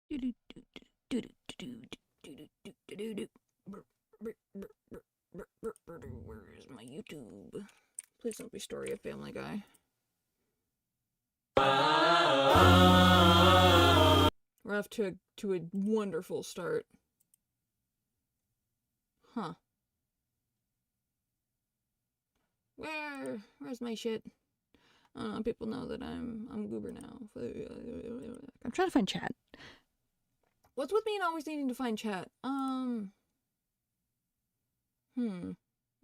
Where's my YouTube? Please don't be Story of Family Guy. We're off to a wonderful start. Huh. Where's my shit? People know that I'm Goober now. I'm trying to find chat. What's with me and always needing to find chat? A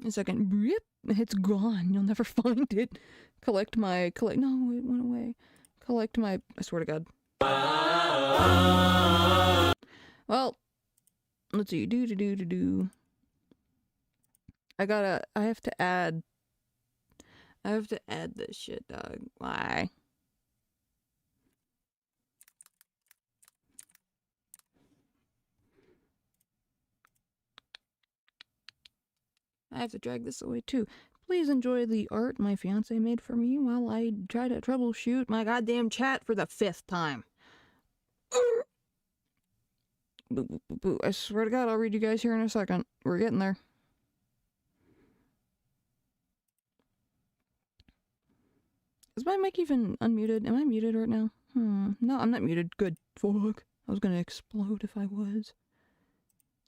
second. It's gone. You'll never find it. No, it went away. I swear to God. Well, let's see. I have to add this shit, dog. Why? I have to drag this away too. Please enjoy the art my fiance made for me while I try to troubleshoot my goddamn chat for the 5th time. Boo. I swear to God, I'll read you guys here in a second. We're getting there. Is my mic even unmuted? Am I muted right now? No, I'm not muted. Good. Fuck. I was gonna explode if I was.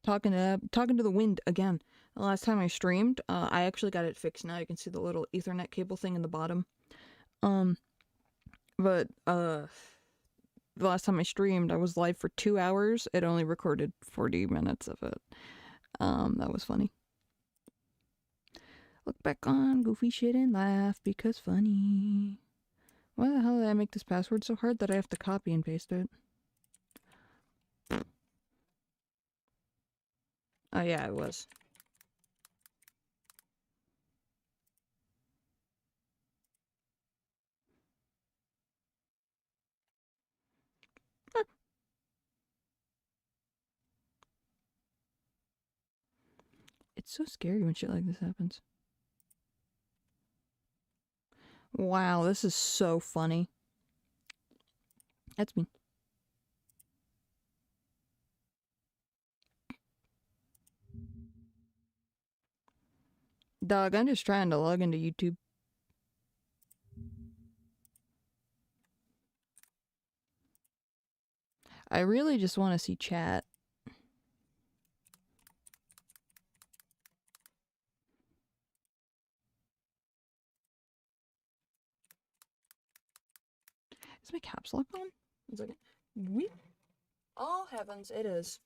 Talking to the wind again. The last time I streamed, I actually got it fixed now. You can see the little Ethernet cable thing in the bottom. But the last time I streamed, I was live for 2 hours. It only recorded 40 minutes of it. That was funny. Look back on goofy shit and laugh because funny. Why the hell did I make this password so hard that I have to copy and paste it? Oh yeah, it was. It's so scary when shit like this happens. Wow, this is so funny. That's me. Dog, I'm just trying to log into YouTube. I really just want to see chat. Is my caps lock on? 1 second. Weep. Oh heavens, it is.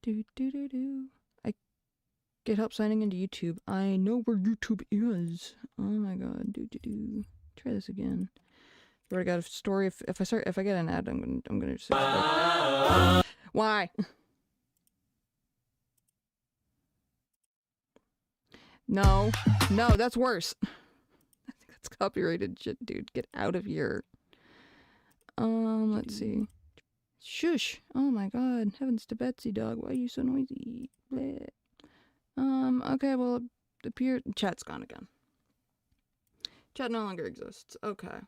I get help signing into YouTube. I know where YouTube is. Oh my god. Try this again. I got a story. If I get an ad, I'm gonna just. Why? No, that's worse. I think that's copyrighted shit, dude. Get out of here. Let's see. Shush! Oh my god. Heavens to Betsy, dog. Why are you so noisy? Bleh. Okay, well, chat's gone again. Chat no longer exists. Okay.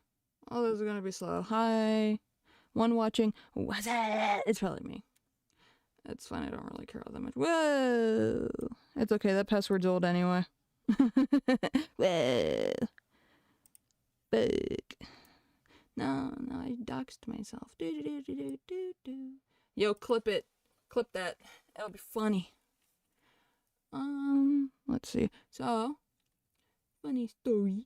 Oh, this is gonna be slow. Hi. One watching. What's that? It's probably me. It's fine, I don't really care all that much. Whoa! It's okay, that password's old anyway. Whoa. Bug. No, I doxed myself. Yo, clip it. Clip that. That'll be funny. Let's see. So, funny story.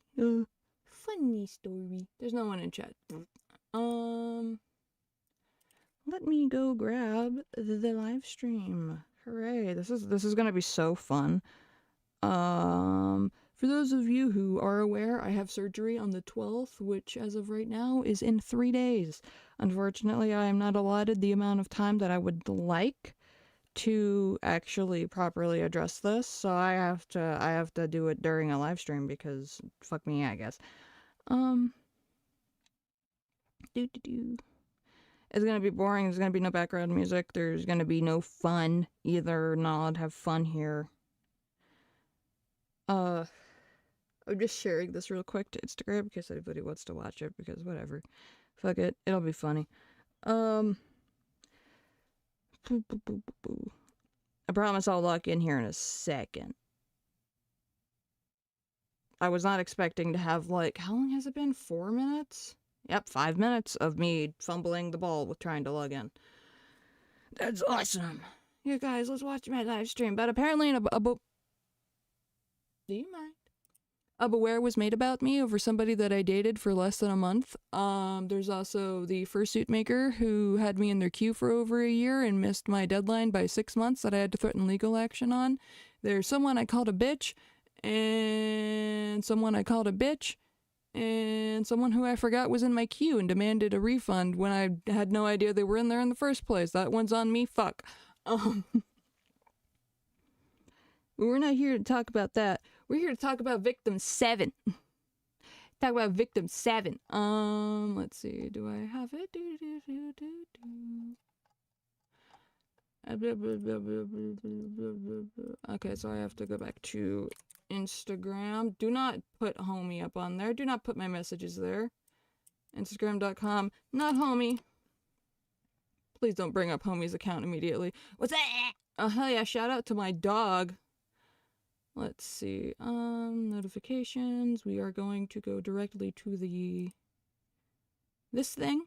Funny story. There's no one in chat. Let me go grab the live stream. Hooray. This is gonna be so fun. For those of you who are aware, I have surgery on the 12th, which as of right now is in 3 days. Unfortunately, I am not allotted the amount of time that I would like to actually properly address this, so I have to do it during a live stream because fuck me, I guess. It's gonna be boring. There's gonna be no background music. There's gonna be no fun either. Not have fun here. I'm just sharing this real quick to Instagram in case anybody wants to watch it, because whatever. Fuck it. It'll be funny. I promise I'll lock in here in a second. I was not expecting to have, like, how long has it been? 4 minutes? Yep, 5 minutes of me fumbling the ball with trying to log in. That's awesome. You guys, let's watch my live stream. But apparently do you mind? A beware was made about me over somebody that I dated for less than a month. There's also the fursuit maker who had me in their queue for over a year and missed my deadline by 6 months that I had to threaten legal action on. There's someone I called a bitch, and someone I called a bitch, and someone who I forgot was in my queue and demanded a refund when I had no idea they were in there in the first place. That one's on me, fuck. We're not here to talk about that. We're here to talk about victim 7. Talk about victim 7. Let's see. Do I have it? Okay, so I have to go back to Instagram. Do not put homie up on there. Do not put my messages there. Instagram.com. Not homie. Please don't bring up homie's account immediately. What's that? Oh, hell yeah. Shout out to my dog. Let's see, notifications. We are going to go directly to this thing.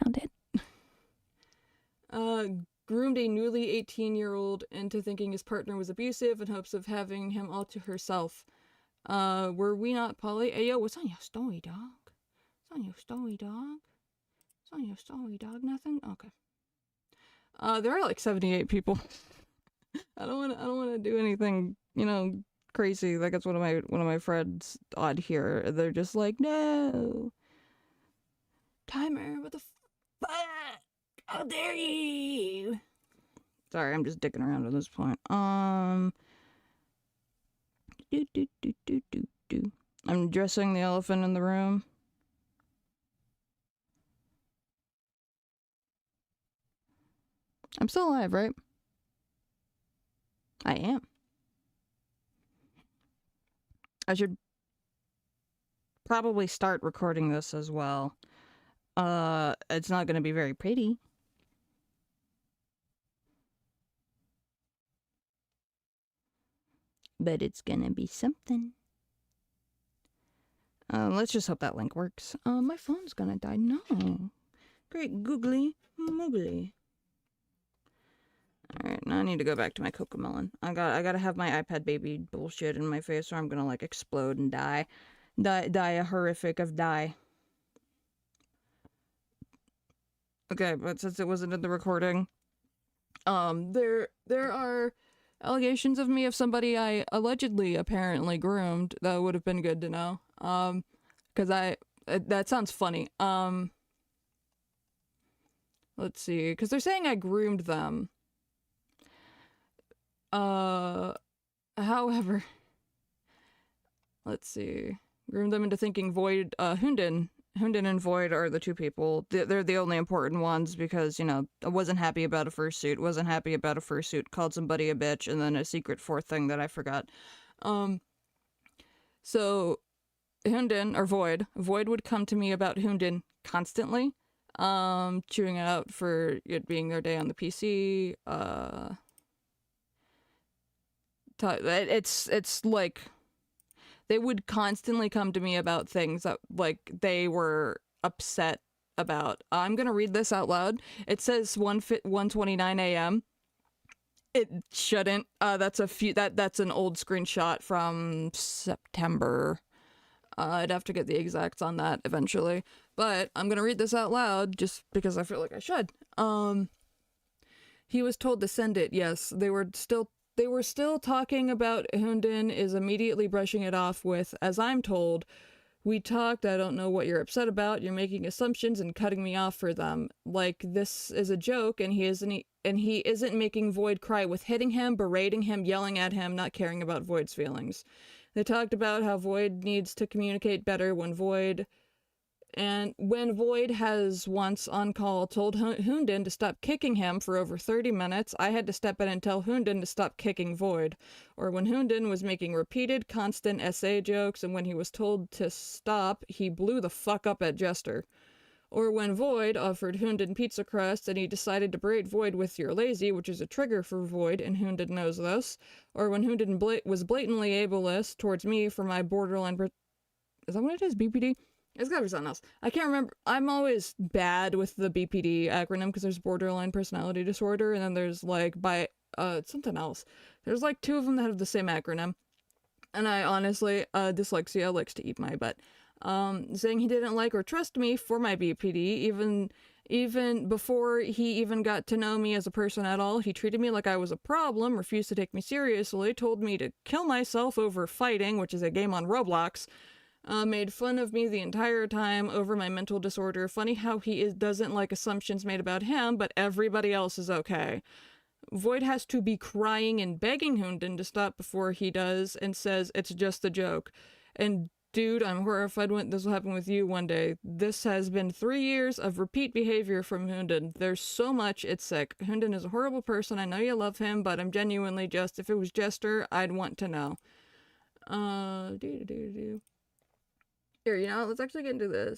Found it. Groomed a newly 18-year-old into thinking his partner was abusive in hopes of having him all to herself. Were we not poly? Hey, yo, what's on your story, dog? What's on your story, dog? What's on your story, dog? Nothing? Okay. There are like 78 people. I don't want to do anything, crazy. Like, it's one of my friends on here. They're just like, no. Timer, what the fuck? How dare you? Sorry, I'm just dicking around at this point. I'm dressing the elephant in the room. I'm still alive, right? I am. I should probably start recording this as well. It's not going to be very pretty. But it's going to be something. Let's just hope that link works. My phone's going to die. No. Great googly moogly. Alright, now I need to go back to my Cocomelon. I gotta have my iPad baby bullshit in my face or I'm gonna, like, explode and die. Die a horrific of die. Okay, but since it wasn't in the recording, there are allegations of me of somebody I allegedly, apparently groomed. That would have been good to know. Cause that sounds funny. Let's see, cause they're saying I groomed them. However, let's see. Groomed them into thinking Void, Hunden and Void are the two people. They're the only important ones because, I wasn't happy about a fursuit, called somebody a bitch, and then a secret fourth thing that I forgot. So, Hunden, or Void would come to me about Hunden constantly, chewing it out for it being their day on the PC, it's like they would constantly come to me about things that, like, they were upset about. I'm gonna read this out loud. It says 1:29 a.m. It shouldn't. That's an old screenshot from September. I'd have to get the exacts on that eventually, but I'm gonna read this out loud just because I feel like I should. He was told to send it. Yes, they were still talking about Hunden is immediately brushing it off with, as I'm told, we talked, I don't know what you're upset about, you're making assumptions and cutting me off for them. Like, this is a joke, and he isn't making Void cry with hitting him, berating him, yelling at him, not caring about Void's feelings. They talked about how Void needs to communicate better when Void And when Void has once on call told Hoondin to stop kicking him for over 30 minutes, I had to step in and tell Hoondin to stop kicking Void. Or when Hoondin was making repeated, constant SA jokes, and when he was told to stop, he blew the fuck up at Jester. Or when Void offered Hoondin pizza crust and he decided to berate Void with "you're lazy," which is a trigger for Void, and Hoondin knows this. Or when Hoondin was blatantly ableist towards me for my borderline... Is that what it is? BPD? It's gotta be something else. I can't remember. I'm always bad with the BPD acronym because there's borderline personality disorder, and then there's like something else. There's like 2 of them that have the same acronym. And I honestly, dyslexia likes to eat my butt. Saying he didn't like or trust me for my BPD, even before he even got to know me as a person at all. He treated me like I was a problem, refused to take me seriously, told me to kill myself over fighting, which is a game on Roblox, made fun of me the entire time over my mental disorder. Funny how he doesn't like assumptions made about him, but everybody else is okay. Void has to be crying and begging Hoondin to stop before he does, and says it's just a joke. And dude, I'm horrified when this will happen with you one day. This has been 3 years of repeat behavior from Hoondin. There's so much, it's sick. Hoondin is a horrible person. I know you love him, but I'm genuinely just, if it was Jester, I'd want to know. Here, you know, let's actually get into the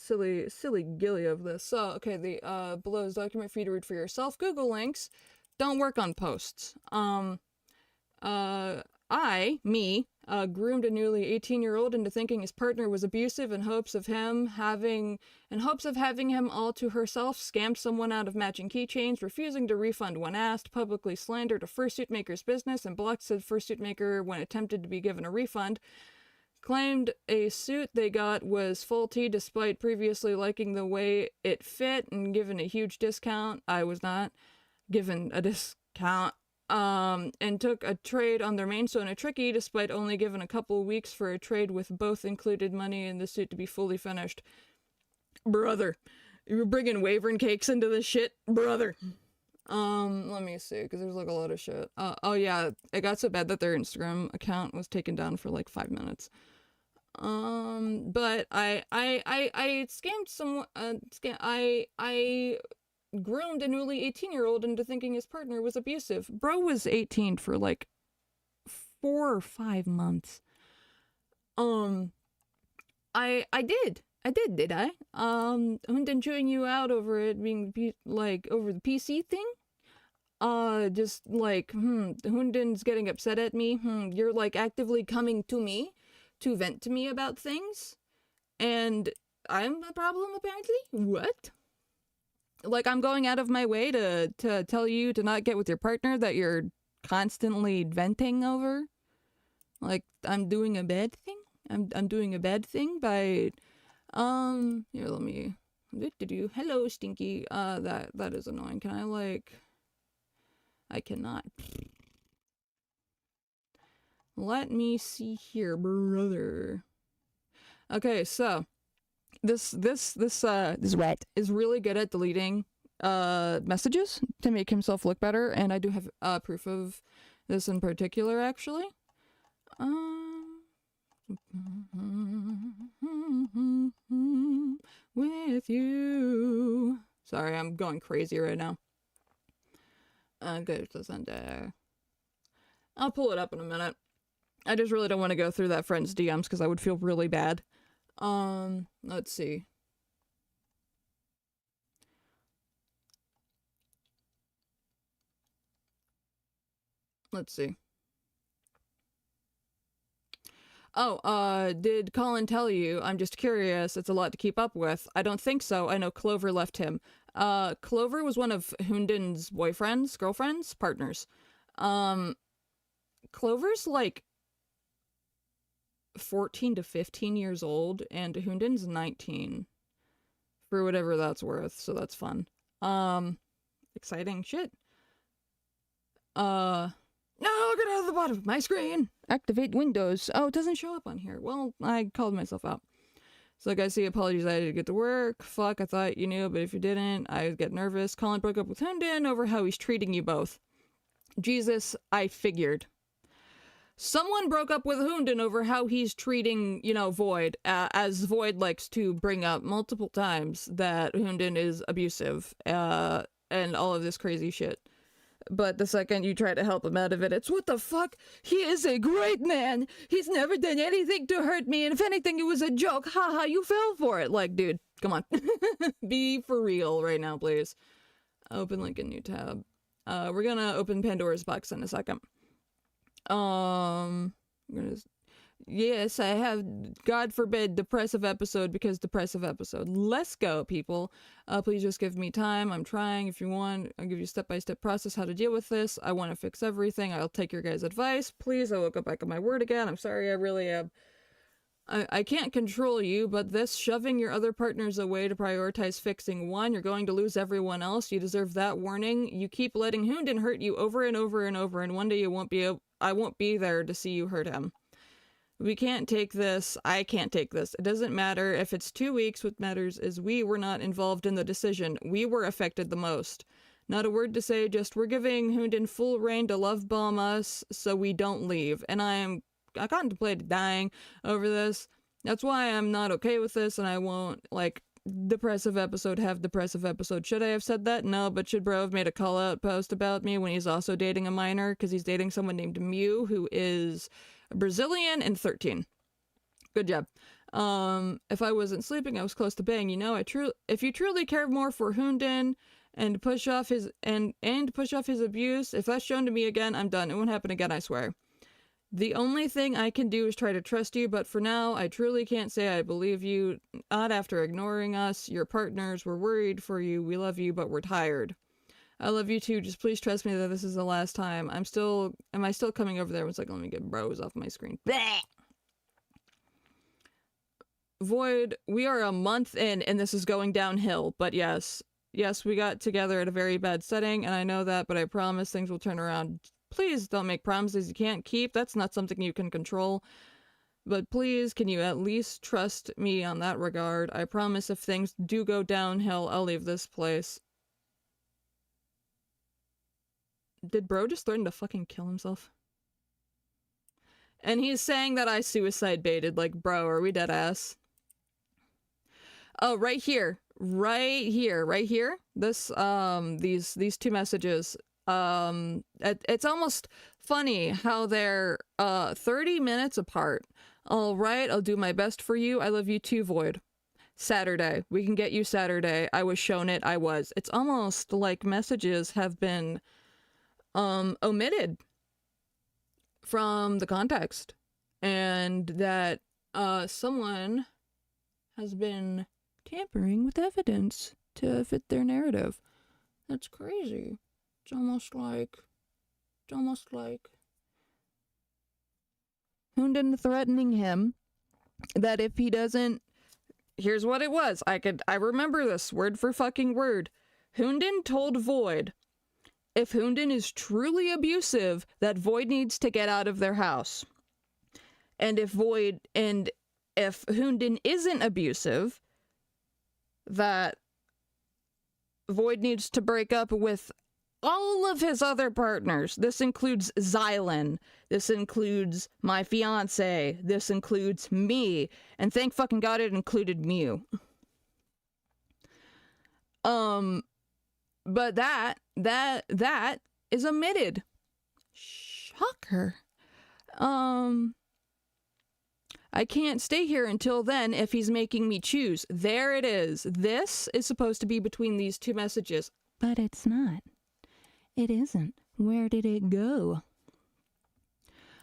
silly gilly of this. So, okay, the below is document for you to read for yourself. Google links don't work on posts. Groomed a newly 18-year-old into thinking his partner was abusive in hopes of having him all to herself, scammed someone out of matching keychains, refusing to refund when asked, publicly slandered a fursuit maker's business, and blocked said fursuit maker when attempted to be given a refund, claimed a suit they got was faulty despite previously liking the way it fit and given a huge discount. I was not given a discount. And took a trade on their main Sona Tricky despite only given a couple weeks for a trade with both included money in the suit to be fully finished. Brother, you're bringing Wavern cakes into this shit? Brother. Let me see, because there's like a lot of shit. Oh yeah, it got so bad that their Instagram account was taken down for like 5 minutes. But I scammed someone, I groomed a newly 18-year-old into thinking his partner was abusive. Bro was 18 for like 4 or 5 months. I did, did I? Hoondin chewing you out over it being like over the PC thing? Just like, Hoondin's getting upset at me. You're like actively coming to me to vent to me about things, and I'm the problem apparently? What? Like, I'm going out of my way to tell you to not get with your partner that you're constantly venting over? Like, I'm doing a bad thing? I'm doing a bad thing by, here, let me, hello, Stinky, that is annoying. Can I, like, I cannot. Let me see here, brother. Okay, so, this rat is really good at deleting messages to make himself look better, and I do have proof of this in particular, actually. With you. Sorry, I'm going crazy right now. Go to Sunday. I'll pull it up in a minute. I just really don't want to go through that friend's DMs because I would feel really bad. Let's see. Oh, did Colin tell you? I'm just curious. It's a lot to keep up with. I don't think so. I know Clover left him. Clover was one of Hoondin's boyfriends, girlfriends, partners. Clover's like 14 to 15 years old, and Hoondin's 19. For whatever that's worth, so that's fun. Exciting shit. No, get out of the bottom of my screen! Activate Windows. Oh, it doesn't show up on here. Well, I called myself out. So, like I see, apologies, I had to get to work. Fuck, I thought you knew, but if you didn't, I get nervous. Colin broke up with Hoondin over how he's treating you both. Jesus, I figured. Someone broke up with Hunden over how he's treating, you know, Void, as Void likes to bring up multiple times that Hunden is abusive, and all of this crazy shit. But the second you try to help him out of it, it's what the fuck? He is a great man. He's never done anything to hurt me, and if anything, it was a joke. Haha, you fell for it. Like, dude, come on. Be for real right now, please. Open link in new tab. We're gonna open Pandora's box in a second. Yes, I have, God forbid, depressive episode because depressive episode. Let's go, people. Please just give me time. I'm trying. If you want, I'll give you a step-by-step process how to deal with this. I want to fix everything. I'll take your guys' advice. Please, I will go back on my word again. I'm sorry, I really am. I can't control you, but this shoving your other partners away to prioritize fixing one, you're going to lose everyone else. You deserve that warning. You keep letting Hunden hurt you over and over and over, and one day I won't be there to see you hurt him. We can't take this. I can't take this. It doesn't matter if it's 2 weeks. What matters is we were not involved in the decision. We were affected the most. Not a word to say, just we're giving Hunden full reign to love bomb us so we don't leave. And I contemplated dying over this. That's why I'm not okay with this, and I won't, like, depressive episode have depressive episode. Should I have said that? No, but should bro have made a call-out post about me when he's also dating a minor? Because he's dating someone named Mew, who is Brazilian and 13. Good job. If I wasn't sleeping, I was close to bang. You know, if you truly care more for Hunden and push off his abuse, if that's shown to me again, I'm done. It won't happen again, I swear. The only thing I can do is try to trust you, but for now, I truly can't say I believe you. Not after ignoring us. Your partners, we're worried for you. We love you, but we're tired. I love you too. Just please trust me that this is the last time. Am I still coming over there? It's like, let me get bros off my screen. Bleh! Void, we are a month in and this is going downhill, but yes, we got together at a very bad setting, and I know that, but I promise things will turn around. Please don't make promises you can't keep. That's not something you can control. But please, can you at least trust me on that regard? I promise if things do go downhill, I'll leave this place. Did bro just threaten to fucking kill himself? And he's saying that I suicide baited. Like, bro, are we dead ass? Oh, right here. Right here. This, these two messages. It's almost funny how they're 30 minutes apart. All right, I'll do my best for you. I love you too, Void. Saturday. We can get you Saturday. I was shown it. I was. It's almost like messages have been omitted from the context, and that someone has been tampering with evidence to fit their narrative. That's crazy. It's almost like Hunden threatening him that if he doesn't, here's what it was. I remember this word for fucking word. Hunden told Void, if Hunden is truly abusive, that Void needs to get out of their house. And if Hunden isn't abusive, that Void needs to break up with all of his other partners. This includes Xylan. This includes my fiance. This includes me. And thank fucking God it included Mew. But that is omitted. Shocker. I can't stay here until then if he's making me choose. There it is. This is supposed to be between these two messages. But it's not. It isn't. Where did it go?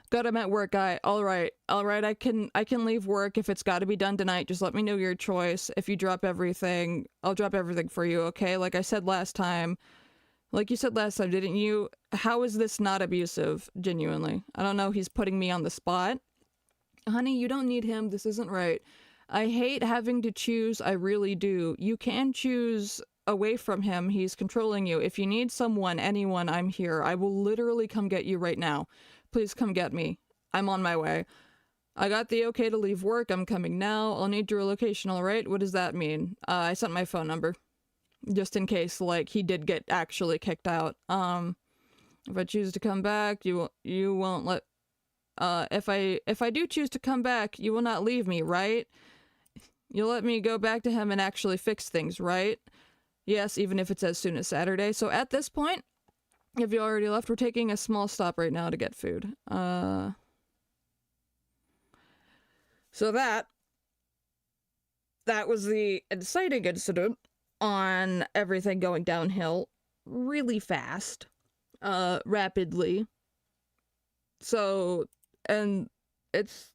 God, I'm at work, guy. All right, I can leave work if it's got to be done tonight. Just let me know your choice. If you drop everything, I'll drop everything for you, okay? Like I said last time. Like you said last time, didn't you? How is this not abusive? Genuinely. I don't know, he's putting me on the spot. Honey, you don't need him. This isn't right. I hate having to choose. I really do. You can choose away from him. He's controlling you. If you need someone, anyone, I'm here. I will literally come get you right now. Please come get me. I'm on my way. I got the okay to leave work. I'm coming now. I'll need your location, alright? What does that mean? I sent my phone number. Just in case, like, he did get actually kicked out. If I choose to come back, you won't let... If I do choose to come back, you will not leave me, right? You'll let me go back to him and actually fix things, right? Yes, even if it's as soon as Saturday. So at this point, if you already left, we're taking a small stop right now to get food. So that was the inciting incident on everything going downhill really fast, rapidly. So, and it's...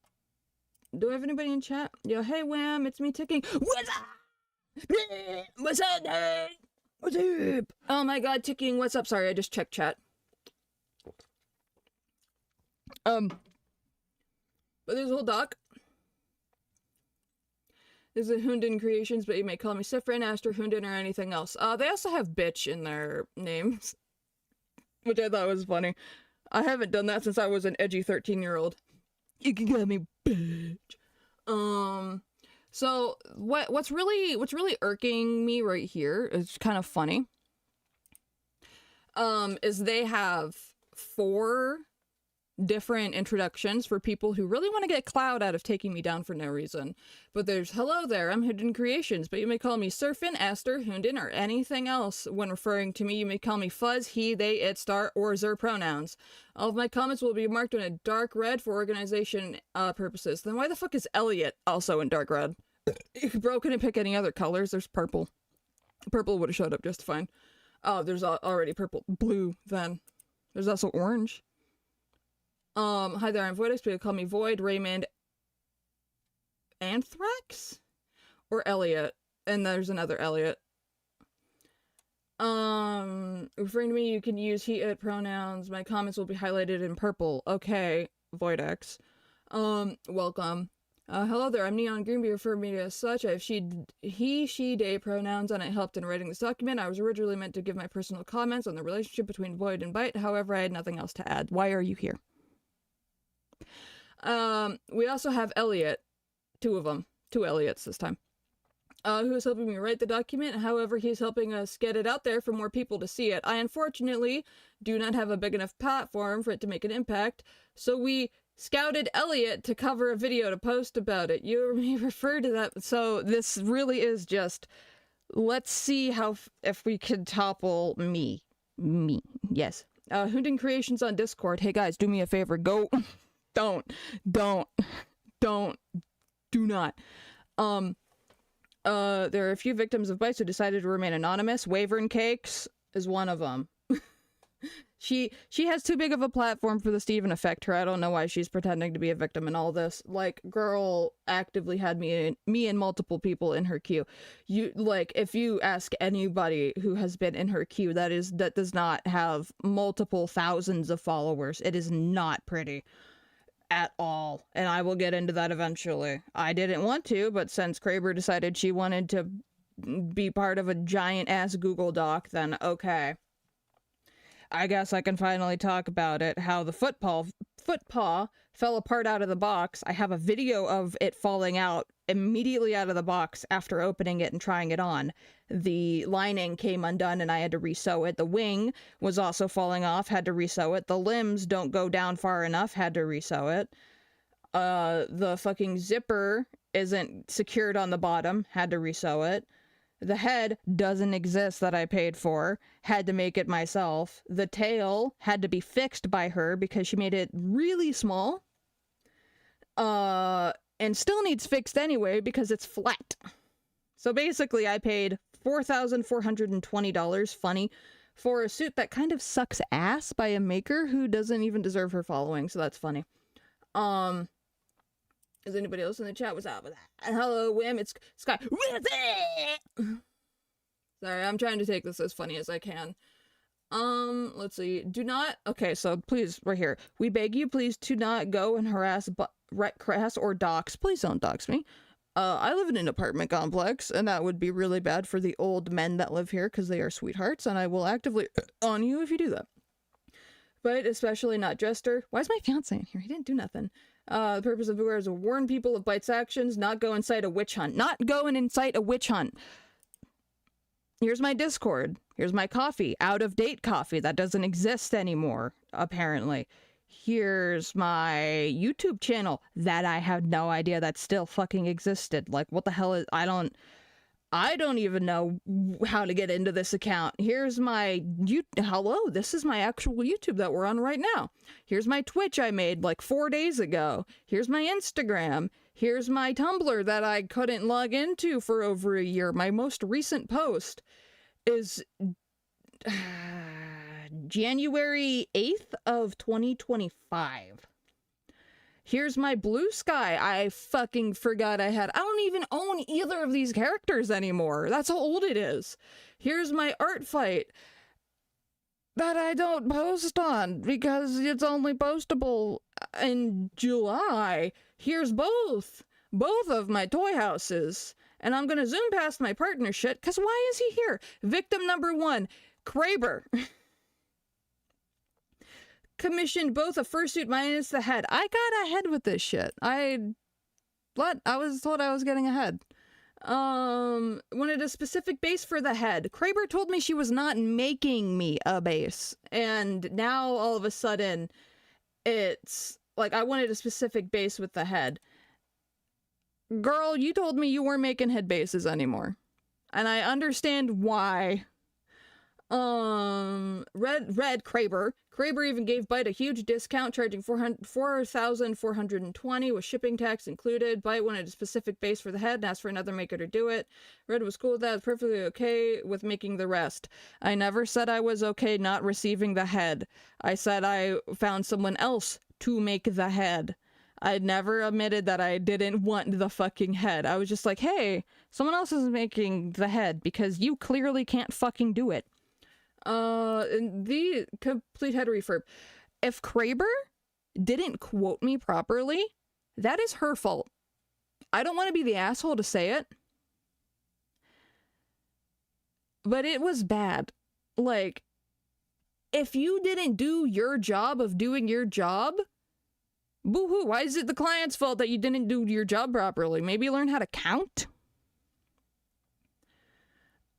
Do I have anybody in chat? Yo, hey Wham, it's me ticking. What's up? What's up, dude? What's up? Oh my god, ticking, what's up? Sorry, I just checked chat. But there's a whole doc. This is Hundin Creations, but you may call me Sifrin, Aster, Hundin, or anything else. They also have bitch in their names, which I thought was funny. I haven't done that since I was an edgy 13-year-old. You can call me bitch. So what's really irking me right here is kind of funny. Is they have 4 different introductions for people who really want to get clout out of taking me down for no reason. But there's, hello there, I'm Hundin Creations, but you may call me Surfin, Aster, Hundin, or anything else. When referring to me, you may call me Fuzz, he, they, it, star, or zer pronouns. All of my comments will be marked in a dark red for organization purposes. Then why the fuck is Elliot also in dark red? Bro, couldn't pick any other colors. There's purple. Purple would have showed up just fine. Oh, there's already purple. Blue, then. There's also orange. Hi there, I'm Voidix, people call me Void, Raymond, Anthrax? Or Elliot. And there's another Elliot. Referring to me, you can use he, it pronouns. My comments will be highlighted in purple. Okay, Voidix. Welcome. Hello there, I'm Neon Green, but you refer to me as such. I have he, she, they pronouns, and I helped in writing this document. I was originally meant to give my personal comments on the relationship between Void and Bite, however, I had nothing else to add. Why are you here? We also have Elliot. 2 of them. 2 Elliots this time. Who is helping me write the document. However, he's helping us get it out there for more people to see it. I unfortunately do not have a big enough platform for it to make an impact, so we scouted Elliot to cover a video to post about it. You may refer to that. So this really is just, let's see if we can topple me. Yes. Hundin Creations on Discord. Hey guys, do me a favor. Go. Do not. There are a few victims of bites who decided to remain anonymous. Wavern Cakes is one of them. She has too big of a platform for this to even affect her. I don't know why she's pretending to be a victim in all this. Like, girl actively had me and multiple people in her queue. If you ask anybody who has been in her queue that does not have multiple thousands of followers, it is not pretty. At all. And I will get into that eventually. I didn't want to, but since Kraber decided she wanted to be part of a giant-ass Google Doc, then okay. I guess I can finally talk about it. How the footpaw fell apart out of the box. I have a video of it falling out immediately out of the box after opening it and trying it on. The lining came undone and I had to resew it. The wing was also falling off, had to resew it. The limbs don't go down far enough, had to resew it. The fucking zipper isn't secured on the bottom, had to resew it. The head doesn't exist that I paid for, had to make it myself. The tail had to be fixed by her because she made it really small. And still needs fixed anyway because it's flat. So basically I paid $4,420, funny, for a suit that kind of sucks ass by a maker who doesn't even deserve her following, so that's funny. Is anybody else in the chat? What's up with that? Hello, Wim, it's Sky. Sorry, I'm trying to take this as funny as I can. Let's see. Do not... Okay, so please, right here. We beg you, please, to not go and harass or dox. Please don't dox me. I live in an apartment complex, and that would be really bad for the old men that live here, because they are sweethearts, and I will actively on you if you do that. But especially not Jester. Why is my fiance in here? He didn't do nothing. The purpose of Beware is to warn people of Bite's actions, not go incite a witch hunt. Not go and incite a witch hunt. Here's my Discord. Here's my coffee. Out-of-date coffee. That doesn't exist anymore, apparently. Here's my YouTube channel that I had no idea that still fucking existed. Like, what the hell is... I don't even know how to get into this account. Here's my... Hello, this is my actual YouTube that we're on right now. Here's my Twitch I made like 4 days ago. Here's my Instagram. Here's my Tumblr that I couldn't log into for over a year. My most recent post is... January 8th of 2025. Here's my Blue Sky. I fucking forgot I had. I don't even own either of these characters anymore. That's how old it is. Here's my art fight that I don't post on because it's only postable in July. Here's both of my toy houses. And I'm gonna zoom past my partner shit, because why is he here? Victim number 1, Kraber. Commissioned both a fursuit minus the head. I got ahead with this shit. I was told I was getting ahead. Wanted a specific base for the head. Kraber told me she was not making me a base. And now all of a sudden, it's like I wanted a specific base with the head. Girl, you told me you weren't making head bases anymore. And I understand why. Red Kraber. Kraber even gave Byte a huge discount, charging $4,420 with shipping tax included. Byte wanted a specific base for the head and asked for another maker to do it. Red was cool with that, was perfectly okay with making the rest. I never said I was okay not receiving the head. I said I found someone else to make the head. I'd never admitted that I didn't want the fucking head. I was just like, hey, someone else is making the head because you clearly can't fucking do it. The complete head refurb. If Kraber didn't quote me properly, that is her fault. I don't want to be the asshole to say it, but it was bad. Like, if you didn't do your job of doing your job, boo-hoo, why is it the client's fault that you didn't do your job properly? Maybe learn how to count?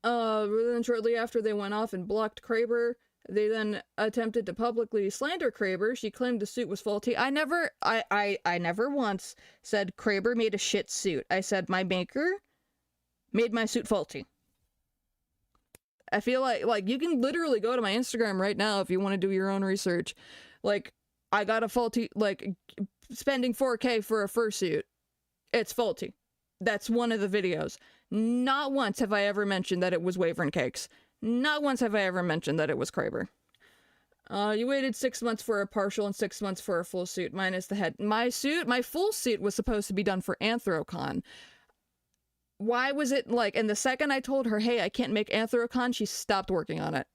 Then shortly after they went off and blocked Kraber, they then attempted to publicly slander Kraber. She claimed the suit was faulty. I never once said Kraber made a shit suit. I said my maker made my suit faulty. I feel like you can literally go to my Instagram right now if you want to do your own research. Like, I got a faulty, like, spending $4K for a fursuit. It's faulty. That's one of the videos. Not once have I ever mentioned that it was Wavering Cakes. Not once have I ever mentioned that it was Kraber. You waited 6 months for a partial and 6 months for a full suit, minus the head. My full suit was supposed to be done for Anthrocon. Why was it, like, and the second I told her, hey, I can't make Anthrocon, she stopped working on it.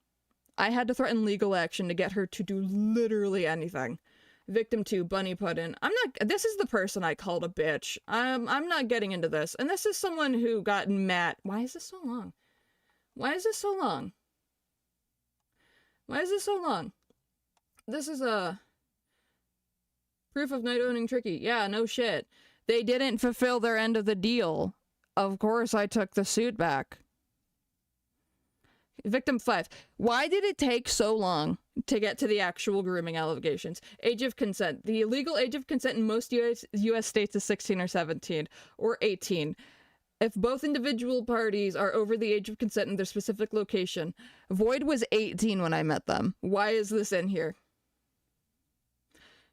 I had to threaten legal action to get her to do literally anything. Victim 2, Bunny Puddin. This is the person I called a bitch. I'm not getting into this. And this is someone who got mad. Why is this so long? Why is this so long? Why is this so long? This is a proof of night owning tricky. Yeah, no shit. They didn't fulfill their end of the deal. Of course I took the suit back. Victim 5. Why did it take so long to get to the actual grooming allegations? Age of consent. The legal age of consent in most US states is 16 or 17, or 18. If both individual parties are over the age of consent in their specific location. Void was 18 when I met them. Why is this in here?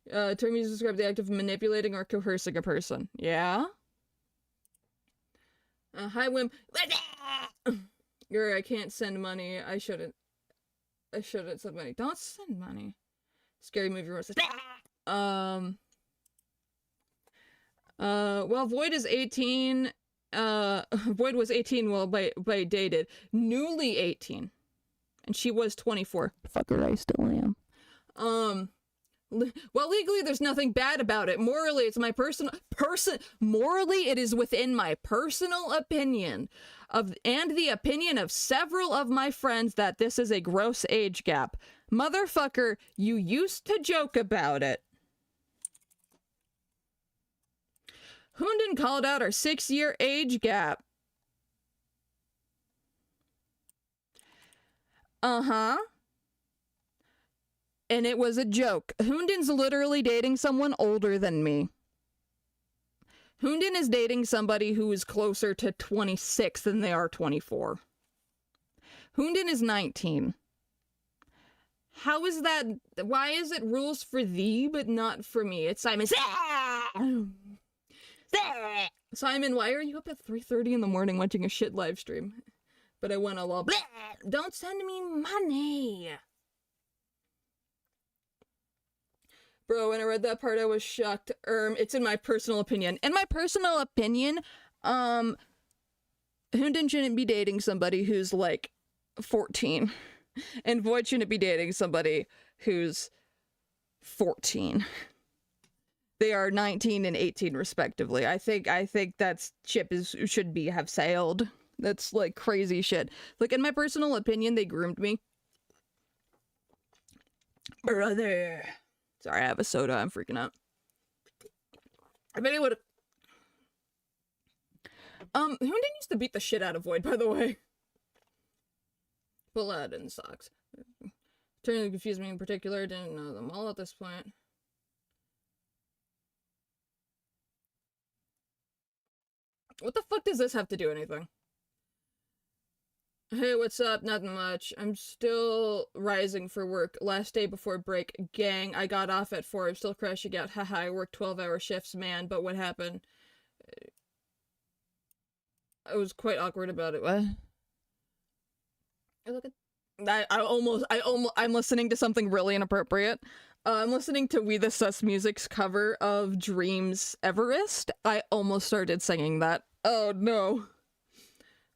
Term used to describe the act of manipulating or coercing a person. Yeah? Hi, Wim. I can't send money. I shouldn't send money. Don't send money. Scary movie roast. Well, Void is 18. Void was 18 while by dated. Newly 18. And she was 24. Fucker, I still am. Well, legally, there's nothing bad about it. Morally, it's my morally, it is within my personal opinion and the opinion of several of my friends that this is a gross age gap. Motherfucker, you used to joke about it. Hunden called out our 6-year age gap. Uh-huh. and it was a joke. Hoondin's literally dating someone older than me. Hoondin is dating somebody who is closer to 26 than they are 24. Hoondin is 19. How is that? Why is it rules for thee, but not for me? It's Simon. Simon, why are you up at 3:30 in the morning watching a shit live stream? But I want a law. Don't send me money. Bro, when I read that part, I was shocked. It's in my personal opinion. In my personal opinion, Hoondin shouldn't be dating somebody who's like 14. And Void shouldn't be dating somebody who's 14. They are 19 and 18 respectively. I think that ship should have sailed. That's like crazy shit. Like, in my personal opinion, they groomed me. Brother. Sorry, I have a soda. I'm freaking out. I bet he would have. Hoondin used to beat the shit out of Void, by the way. Paladin socks. Totally confused me in particular. Didn't know them all at this point. What the fuck does this have to do anything? Hey, what's up? Nothing much. I'm still rising for work. Last day before break. Gang, I got off at 4. I'm still crashing out. Haha, I worked 12-hour shifts, man. But what happened? I was quite awkward about it. What? Look at... I'm listening to something really inappropriate. I'm listening to We the Sus Music's cover of Dreams Everest. I almost started singing that. Oh no.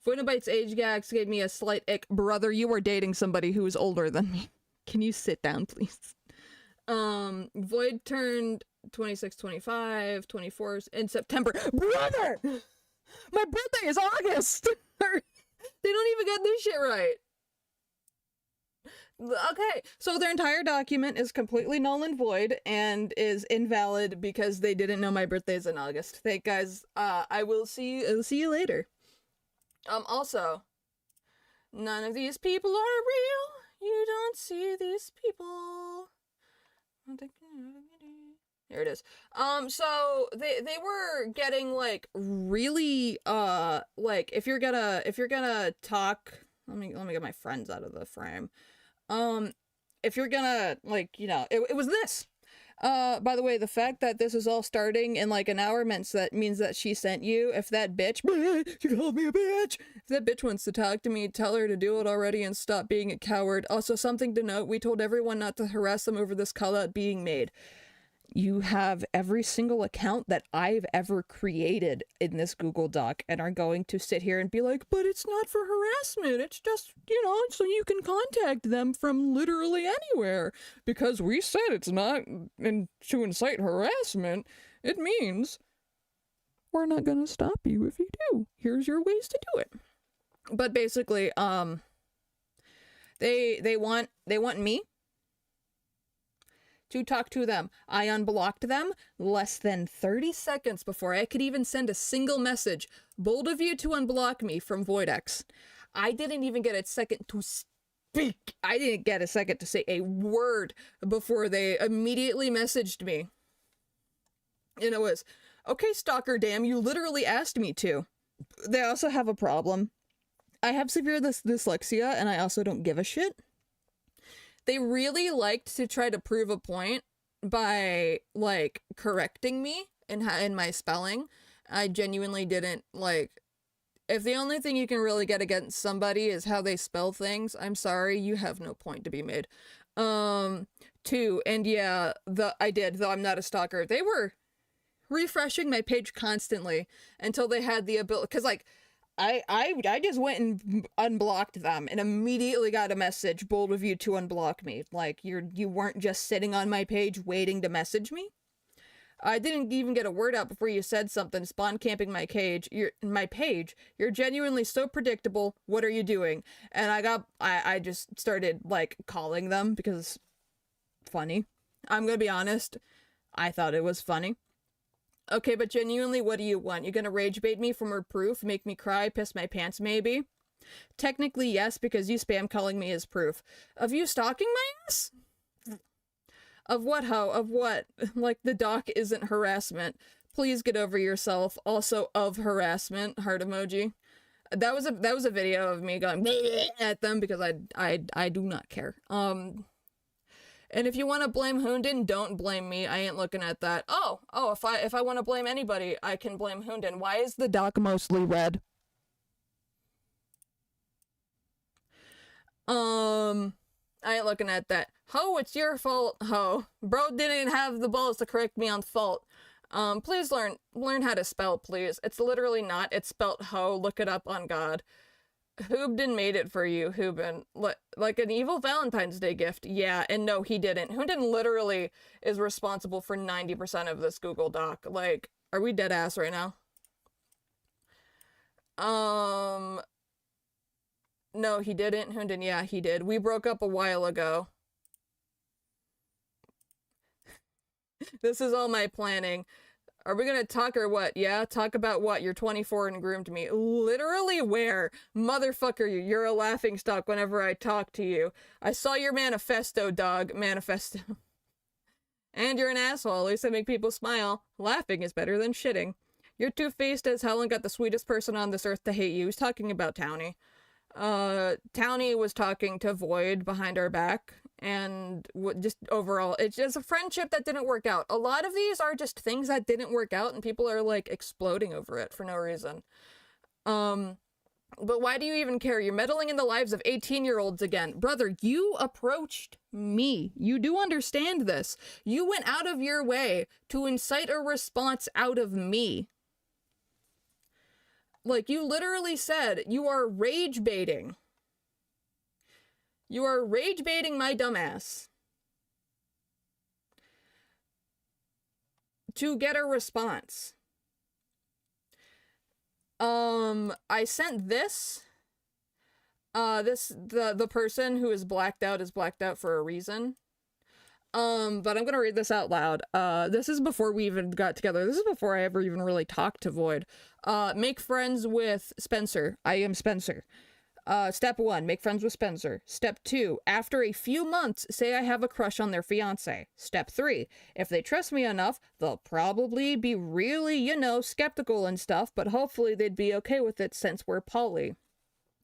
Voidabite's age gags gave me a slight ick. Brother, you are dating somebody who is older than me. Can you sit down, please? Void turned 26, 25, 24 in September. Brother! My birthday is August! They don't even get this shit right. Okay, so their entire document is completely null and void and is invalid because they didn't know my birthday's in August. Thank guys. I'll see you later. Also, none of these people are real. You don't see these people. There it is. So they were getting like really like if you're gonna talk, let me get my friends out of the frame. If you're gonna, like, you know, it was this. By the way, the fact that this is all starting in like an hour means that she sent you. If that bitch, you called me a bitch. If that bitch wants to talk to me, tell her to do it already and stop being a coward. Also, something to note, we told everyone not to harass them over this call out being made. You have every single account that I've ever created in this Google Doc and are going to sit here and be like, but it's not for harassment. It's just, you know, so you can contact them from literally anywhere. Because we said it's not to incite harassment. It means we're not going to stop you if you do. Here's your ways to do it. But basically, they want me to talk to them. I unblocked them less than 30 seconds before I could even send a single message. Bold of you to unblock me from Voidex. I didn't even get a second to speak. I didn't get a second to say a word before they immediately messaged me. And it was, okay, stalker, damn, you literally asked me to. They also have a problem. I have severe dyslexia, and I also don't give a shit. They really liked to try to prove a point by, like, correcting me in my spelling. I genuinely didn't, like... If the only thing you can really get against somebody is how they spell things, I'm sorry, you have no point to be made. Two, and yeah, I did, though I'm not a stalker. They were refreshing my page constantly until they had the ability... Because, like... I just went and unblocked them and immediately got a message, bold of you to unblock me. Like, you weren't just sitting on my page waiting to message me. I didn't even get a word out before you said something, spawn camping my page. You're genuinely so predictable. What are you doing? And I just started, like, calling them because it's funny. I'm gonna be honest. I thought it was funny. Okay, but genuinely, what do you want? You're gonna rage bait me for more proof? Make me cry? Piss my pants, maybe? Technically, yes, because you spam calling me is proof. Of you stalking my ass? Of what, ho? Of what? Like, the doc isn't harassment. Please get over yourself. Also, of harassment. Heart emoji. That was a video of me going at them because I do not care. And if you want to blame Hoondin, don't blame me. I ain't looking at that. Oh, if I want to blame anybody, I can blame Hoondin. Why is the doc mostly red? I ain't looking at that. Ho, it's your fault, ho. Bro didn't have the balls to correct me on fault. Please learn how to spell, please. It's literally not. It's spelt ho. Look it up on God. Hoobden made it for you, Hoobin. Like an evil Valentine's Day gift. Yeah, and no, he didn't. Hoobden literally is responsible for 90% of this Google Doc. Like, are we dead ass right now? No, he didn't. Hoondin, yeah, he did. We broke up a while ago. This is all my planning. Are we gonna talk or what? Yeah? Talk about what? You're 24 and groomed me. Literally where? Motherfucker, you're a laughingstock whenever I talk to you. I saw your manifesto, dog. Manifesto. And you're an asshole. At least I make people smile. Laughing is better than shitting. You're two-faced as hell and got the sweetest person on this earth to hate you. He's talking about Townie. Townie was talking to Void behind our back, and just overall, it's just a friendship that didn't work out. A lot of these are just things that didn't work out, and people are, like, exploding over it for no reason. But why do you even care? You're meddling in the lives of 18-year-olds again. Brother, you approached me. You do understand this. You went out of your way to incite a response out of me. Like, you literally said, you are rage baiting. You are rage baiting my dumbass to get a response. I sent this. The person who is blacked out for a reason. But I'm gonna read this out loud. This is before we even got together. This is before I ever even really talked to Void. Make friends with Spencer. I am Spencer. Step 1, make friends with Spencer. Step 2, after a few months, say I have a crush on their fiance. Step 3, if they trust me enough, they'll probably be really, you know, skeptical and stuff, but hopefully they'd be okay with it since we're poly.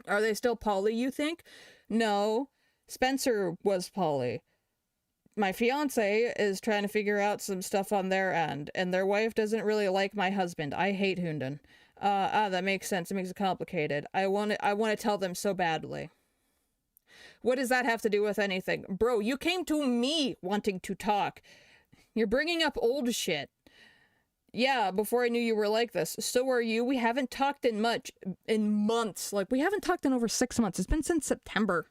Are they still poly, you think? No. Spencer was poly. My fiance is trying to figure out some stuff on their end, and their wife doesn't really like my husband. I hate Hoondin. That makes sense. It makes it complicated. I want to tell them so badly. What does that have to do with anything? Bro, you came to me wanting to talk. You're bringing up old shit. Yeah, before I knew you were like this. So are you. We haven't talked in months. Like, we haven't talked in over 6 months. It's been since September.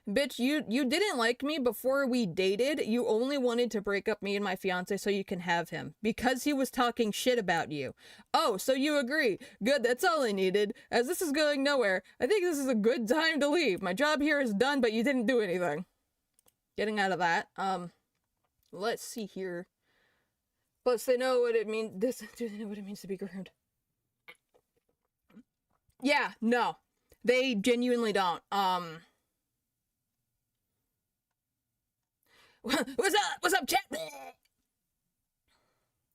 Bitch, you didn't like me before we dated. You only wanted to break up me and my fiance so you can have him. Because he was talking shit about you. Oh, so you agree. Good, that's all I needed. As this is going nowhere, I think this is a good time to leave. My job here is done, but you didn't do anything. Getting out of that. Let's see here. Plus, they know what it means. Do they know what it means to be groomed? Yeah, no. They genuinely don't. What's up, chat?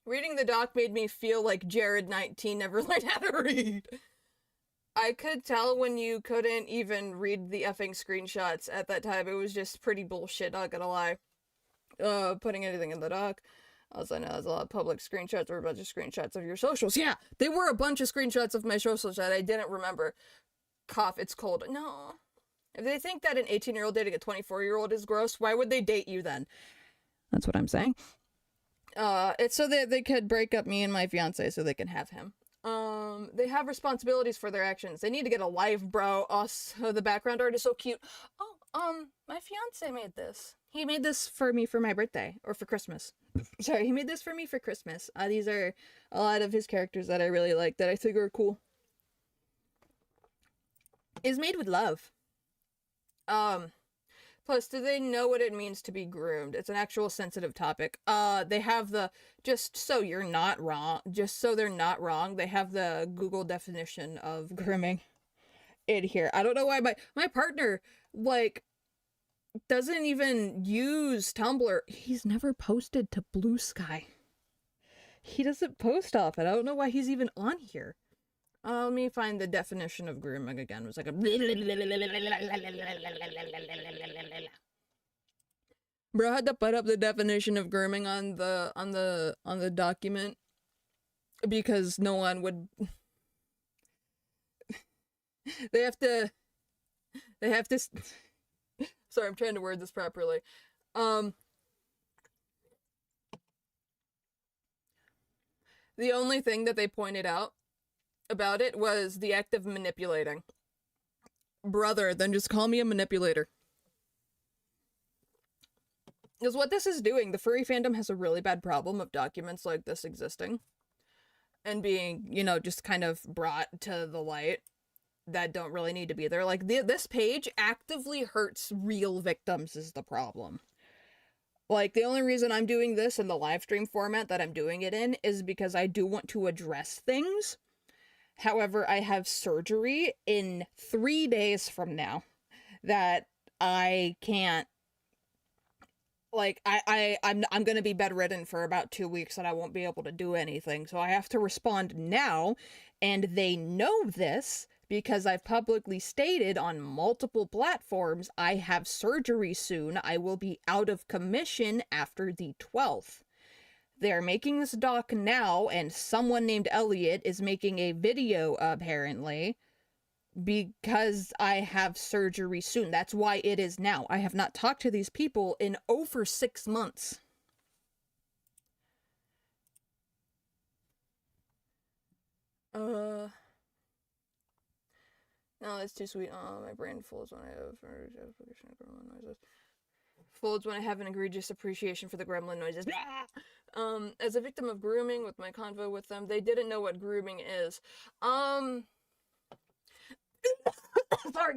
Reading the doc made me feel like Jared 19 never learned how to read. I could tell when you couldn't even read the effing screenshots at that time. It was just pretty bullshit, not gonna lie. Putting anything in the doc. Also, I know there's a lot of public screenshots or a bunch of screenshots of your socials. Yeah, they were a bunch of screenshots of my socials that I didn't remember. Cough, it's cold. No. If they think that an 18-year-old dating a 24-year-old is gross, why would they date you then? That's what I'm saying. It's so that they could break up me and my fiance so they can have him. They have responsibilities for their actions. They need to get a life, bro. Also, the background art is so cute. Oh, my fiance made this. He made this for me for my birthday, or for Christmas. Sorry, he made this for me for Christmas. These are a lot of his characters that I really like, that I think are cool. Is made with love. Plus, do they know what it means to be groomed? It's an actual sensitive topic. They have the, just so they're not wrong, they have the Google definition of grooming in here. I don't know why my partner, like, doesn't even use Tumblr. He's never posted to Blue Sky. He doesn't post often. I don't know why he's even on here. Let me find the definition of grooming again. It was like a... Bro had to put up the definition of grooming on the document because no one would... They have to... Sorry, I'm trying to word this properly. The only thing that they pointed out about it was the act of manipulating. Brother, then just call me a manipulator. Because what this is doing, the furry fandom has a really bad problem of documents like this existing. And being, you know, just kind of brought to the light that don't really need to be there. Like, this page actively hurts real victims is the problem. Like, the only reason I'm doing this in the live stream format that I'm doing it in is because I do want to address things. However, I have surgery in 3 days from now that I can't, like, I'm gonna be bedridden for about 2 weeks and I won't be able to do anything. So I have to respond now, and they know this because I've publicly stated on multiple platforms I have surgery soon. I will be out of commission after the 12th. They're making this doc now, and someone named Elliot is making a video, apparently, because I have surgery soon. That's why it is now. I have not talked to these people in over 6 months. No, that's too sweet. Oh, my brain folds when I have noises. Folds when I have an egregious appreciation for the gremlin noises. As a victim of grooming with my convo with them, they didn't know what grooming is. Sorry,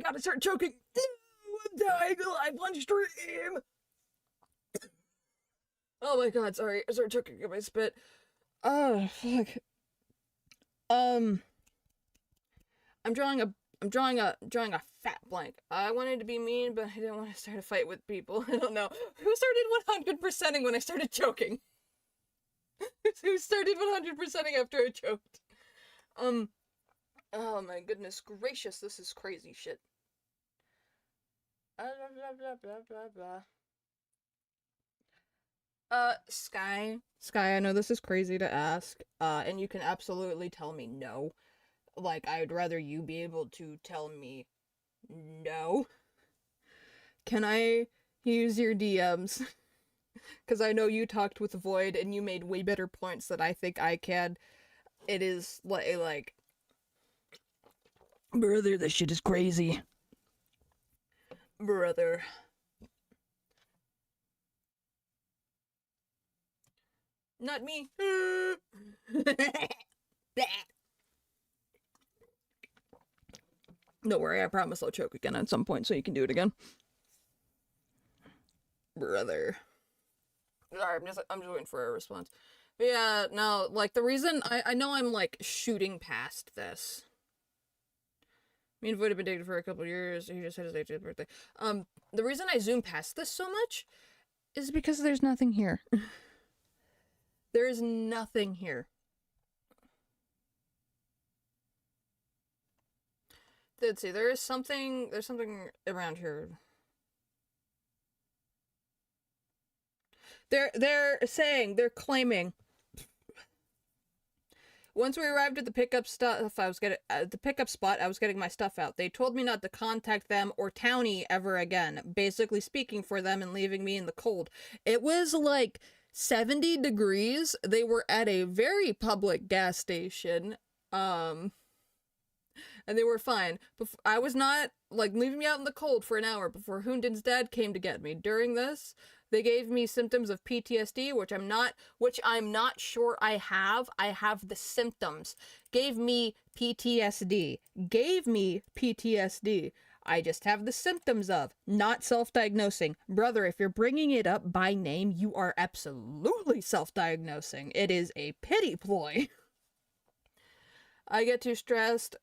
gotta start choking. I'm dying live on stream. Oh my god, sorry. I started choking at my spit. Oh, fuck. I'm drawing a fat blank. I wanted to be mean, but I didn't want to start a fight with people. I don't know. Who started 100%ing when I started choking? Who started 100%ing after I choked? Oh my goodness gracious, this is crazy shit. Blah, blah, blah, blah, blah. Sky, I know this is crazy to ask, and you can absolutely tell me no. Like, I'd rather you be able to tell me no. Can I use your DMs? Because I know you talked with Void and you made way better points than I think I can. It is like... Brother, this shit is crazy. Brother. Not me. Don't worry, I promise I'll choke again at some point so you can do it again. Brother. Sorry, I'm just waiting for a response. But yeah, no, like, the reason I know I'm, like, shooting past this. Me and Void have been dating for a couple years. He just had his 18th birthday. The reason I zoom past this so much is because there's nothing here. There is nothing here. Let's see, there's something around here. They're claiming. Once we arrived at the pickup stuff, I was getting the pickup spot. I was getting my stuff out. They told me not to contact them or Townie ever again. Basically speaking for them and leaving me in the cold. It was like 70 degrees. They were at a very public gas station. And they were fine. I was not, like, leaving me out in the cold for an hour before Hoondin's dad came to get me. During this, they gave me symptoms of PTSD, which I'm not sure I have. I have the symptoms. Gave me PTSD. I just have the symptoms of, not self-diagnosing. Brother, if you're bringing it up by name, you are absolutely self-diagnosing. It is a pity ploy. I get too stressed.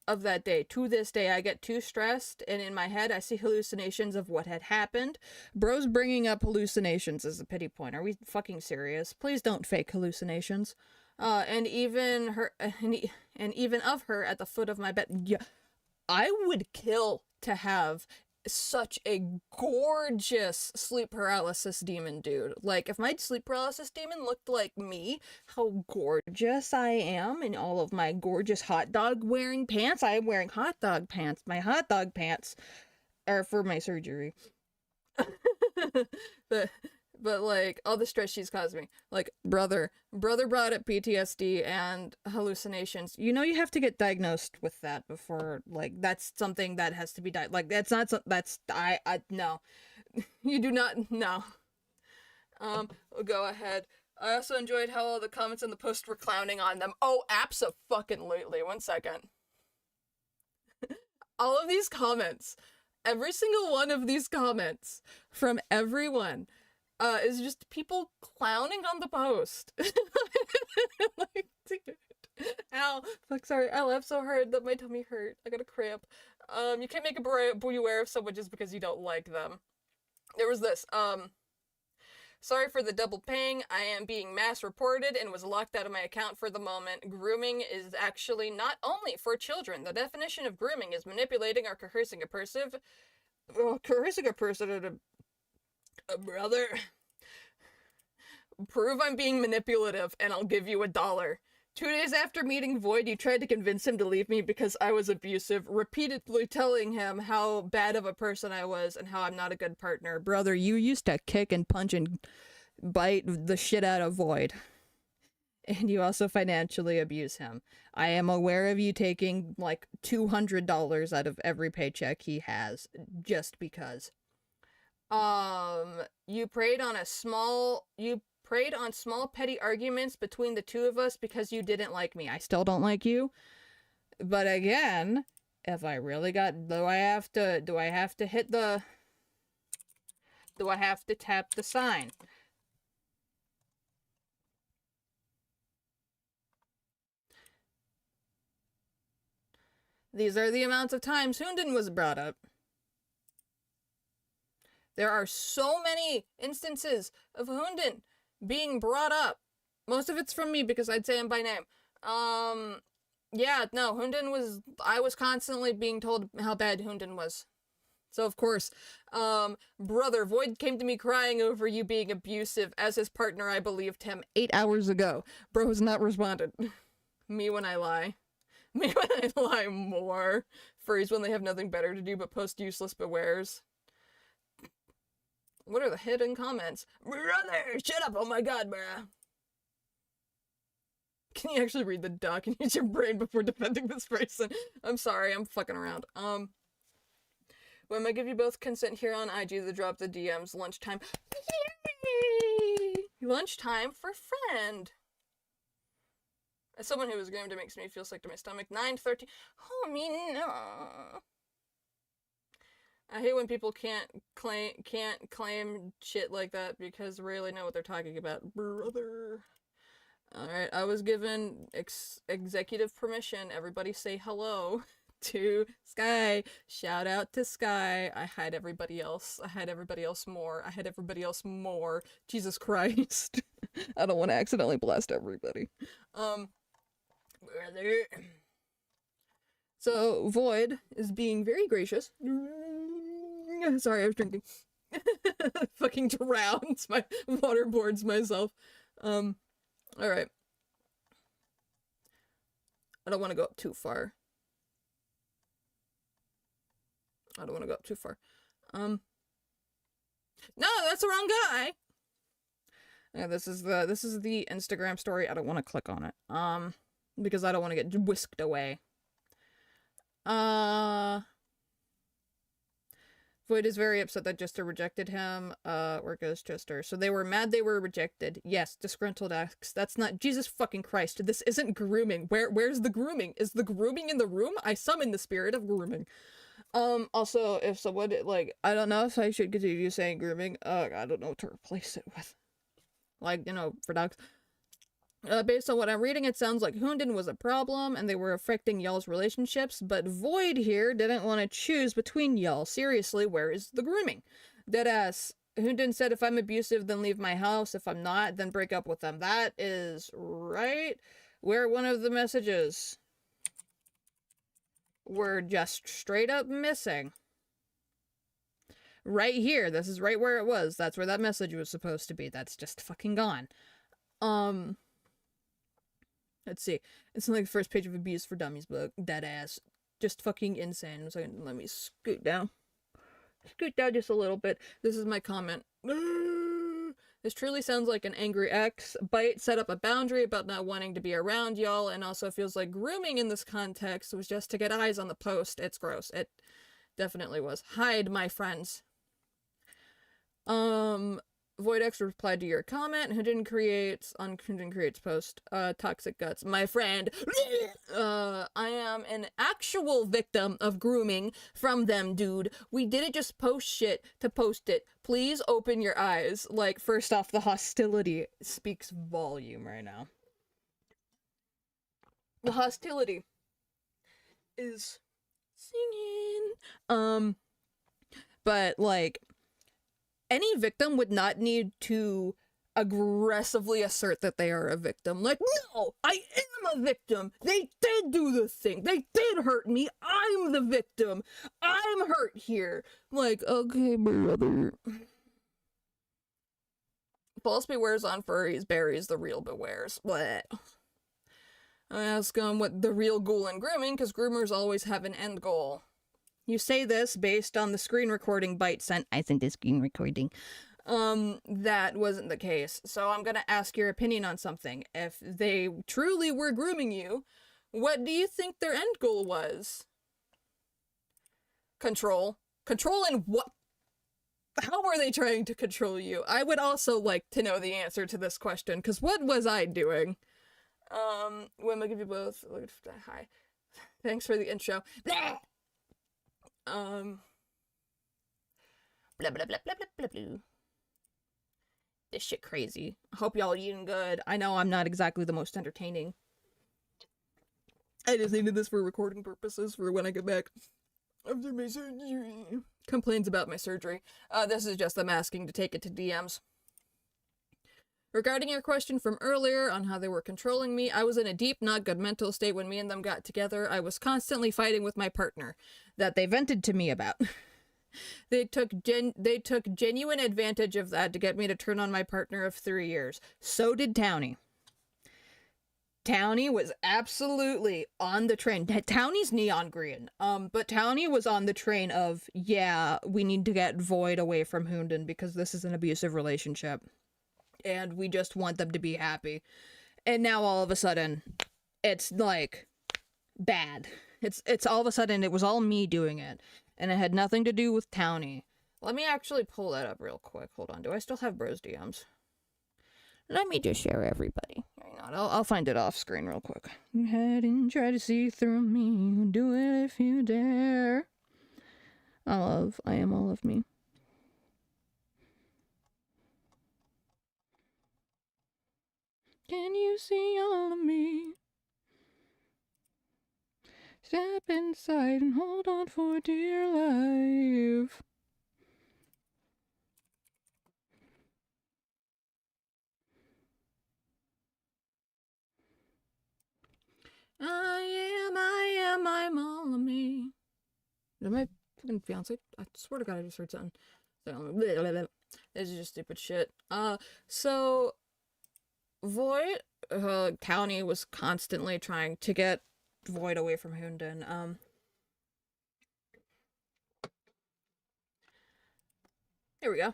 of that day. To this day, I get too stressed, and in my head, I see hallucinations of what had happened. Bro's bringing up hallucinations as a pity point. Are we fucking serious? Please don't fake hallucinations. And even her, and even of her at the foot of my bed. Yeah, I would kill to have such a gorgeous sleep paralysis demon, dude. Like, if my sleep paralysis demon looked like me, how gorgeous I am in all of my gorgeous hot dog wearing pants. I am wearing hot dog pants. My hot dog pants are for my surgery. but but like all the stress she's caused me, like brother brought up PTSD and hallucinations. You know, you have to get diagnosed with that before, like, that's something that has to be like, that's not that's I no. You do not. No. We'll go ahead. I also enjoyed how all the comments in the post were clowning on them. Oh, abso-fucking-lutely. 1 second. All of these comments, every single one of these comments from everyone is just people clowning on the post. Like, dude. Ow. Fuck, sorry. I laughed so hard that my tummy hurt. I got a cramp. You can't make a beware of someone just because you don't like them. There was this, sorry for the double ping. I am being mass reported and was locked out of my account for the moment. Grooming is actually not only for children. The definition of grooming is manipulating or coercing a person. Coercing a person at a brother. Prove I'm being manipulative and I'll give you $1. 2 days after meeting Void, you tried to convince him to leave me because I was abusive, repeatedly telling him how bad of a person I was and how I'm not a good partner. Brother, you used to kick and punch and bite the shit out of Void. And you also financially abuse him. I am aware of you taking like $200 out of every paycheck he has, just because. You preyed on small petty arguments between the two of us because you didn't like me. I still don't like you. But again, if I really got, do I have to tap the sign? These are the amounts of times Hunden was brought up. There are so many instances of Hunden being brought up. Most of it's from me because I'd say him by name. Yeah, no, I was constantly being told how bad Hunden was. So of course, brother, Void came to me crying over you being abusive. As his partner, I believed him 8 hours ago. Bro has not responded. Me when I lie. Me when I lie more. Furries when they have nothing better to do but post useless bewares. What are the hidden comments? Brother, shut up! Oh my god, bruh. Can you actually read the doc and use your brain before defending this person? I'm sorry, I'm fucking around. When I give you both consent here on IG to drop the DMs, lunchtime. Yay! Lunchtime for friend. As someone who was groomed, it makes me feel sick to my stomach. 9:13. Oh, me no. I hate when people can't claim shit like that because they really know what they're talking about. Brother. Alright, I was given executive permission. Everybody say hello to Sky. Shout out to Sky. I hide everybody else. I hide everybody else more. I hide everybody else more. Jesus Christ. I don't want to accidentally blast everybody. Brother. So, Void is being very gracious. Sorry, I was drinking. Fucking drowns my waterboards myself. Alright. I don't want to go up too far. No, that's the wrong guy! Yeah, this is the Instagram story. I don't want to click on it. Because I don't want to get whisked away. Void is very upset that Jester rejected him. Where goes Jester? So they were mad they were rejected. Yes, disgruntled X. That's not— Jesus fucking Christ. This isn't grooming. Where's the grooming? Is the grooming in the room? I summon the spirit of grooming. Also, if someone, like, I don't know if I should continue saying grooming. I don't know what to replace it with. Like, you know, for dogs. Based on what I'm reading, it sounds like Hunden was a problem and they were affecting y'all's relationships, but Void here didn't want to choose between y'all. Seriously, where is the grooming? Deadass. Hunden said if I'm abusive, then leave my house. If I'm not, then break up with them. That is right where one of the messages were just straight up missing. Right here. This is right where it was. That's where that message was supposed to be. That's just fucking gone. Let's see. It's like the first page of Abuse for Dummies book. Deadass. Just fucking insane. So let me scoot down. Scoot down just a little bit. This is my comment. This truly sounds like an angry ex. Bite set up a boundary about not wanting to be around y'all, and also feels like grooming in this context was just to get eyes on the post. It's gross. It definitely was. Hide, my friends. Voidex replied to your comment. Hunden creates post. Toxic guts. My friend. I am an actual victim of grooming from them, dude. We didn't just post shit to post it. Please open your eyes. Like, first off, the hostility speaks volume right now. The hostility is singing. But, like, any victim would not need to aggressively assert that they are a victim. Like, no, I am a victim. They did do the thing. They did hurt me. I'm the victim. I'm hurt here. Like, okay, brother. False bewares on furries, berries, the real bewares. What? I ask what the real goal in grooming, because groomers always have an end goal. You say this based on the screen recording Bite sent. I sent the screen recording. That wasn't the case. So I'm gonna ask your opinion on something. If they truly were grooming you, what do you think their end goal was? Control. Control in what? How were they trying to control you? I would also like to know the answer to this question, because what was I doing? When I give you both. Hi. Thanks for the intro. Blah! Blah blah blah blah blah blah blah. This shit crazy. Hope y'all eating good. I know I'm not exactly the most entertaining. I just needed this for recording purposes for when I get back after my surgery. Complains about my surgery. This is just them asking to take it to DMs. Regarding your question from earlier on how they were controlling me, I was in a deep, not good mental state when me and them got together. I was constantly fighting with my partner that they vented to me about. They took genuine advantage of that to get me to turn on my partner of 3 years. So did Townie. Townie was absolutely on the train. Townie's neon green. But Townie was on the train of, yeah, we need to get Void away from Hunden because this is an abusive relationship. And we just want them to be happy. And now all of a sudden, it's like bad. It's all of a sudden it was all me doing it. And it had nothing to do with Townie. Let me actually pull that up real quick. Hold on. Do I still have Bros DMs? Let me just share everybody. Hang on. I'll find it off screen real quick. Go ahead and try to see through me. Do it if you dare. I am all of me. Can you see all of me? Step inside and hold on for dear life. I'm all of me. Is that my fucking fiance? I swear to God I just heard something. This is just stupid shit. So Void, Townie was constantly trying to get Void away from Hunden. Here we go.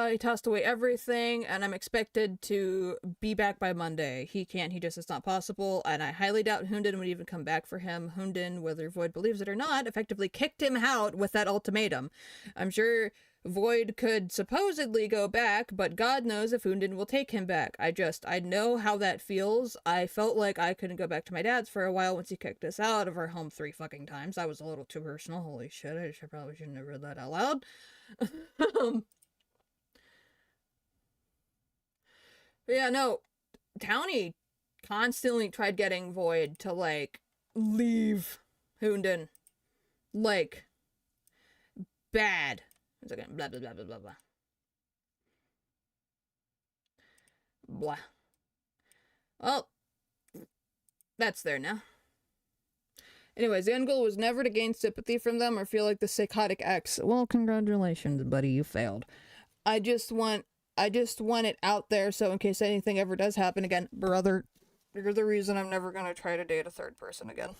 He tossed away everything, and I'm expected to be back by Monday. He can't, it's not possible, and I highly doubt Hunden would even come back for him. Hunden, whether Void believes it or not, effectively kicked him out with that ultimatum. I'm sure Void could supposedly go back, but God knows if Hunden will take him back. I know how that feels. I felt like I couldn't go back to my dad's for a while once he kicked us out of our home 3 fucking times. I was a little too personal. Holy shit, I probably shouldn't have read that out loud. But yeah, no, Townie constantly tried getting Void to, like, leave Hoondon. Like, bad. It's like, blah, blah, blah, blah, blah, blah. Blah. Well, that's there now. Anyways, the end goal was never to gain sympathy from them or feel like the psychotic ex. Well, congratulations, buddy, you failed. I just want it out there so in case anything ever does happen again, brother, you're the reason I'm never gonna try to date a third person again.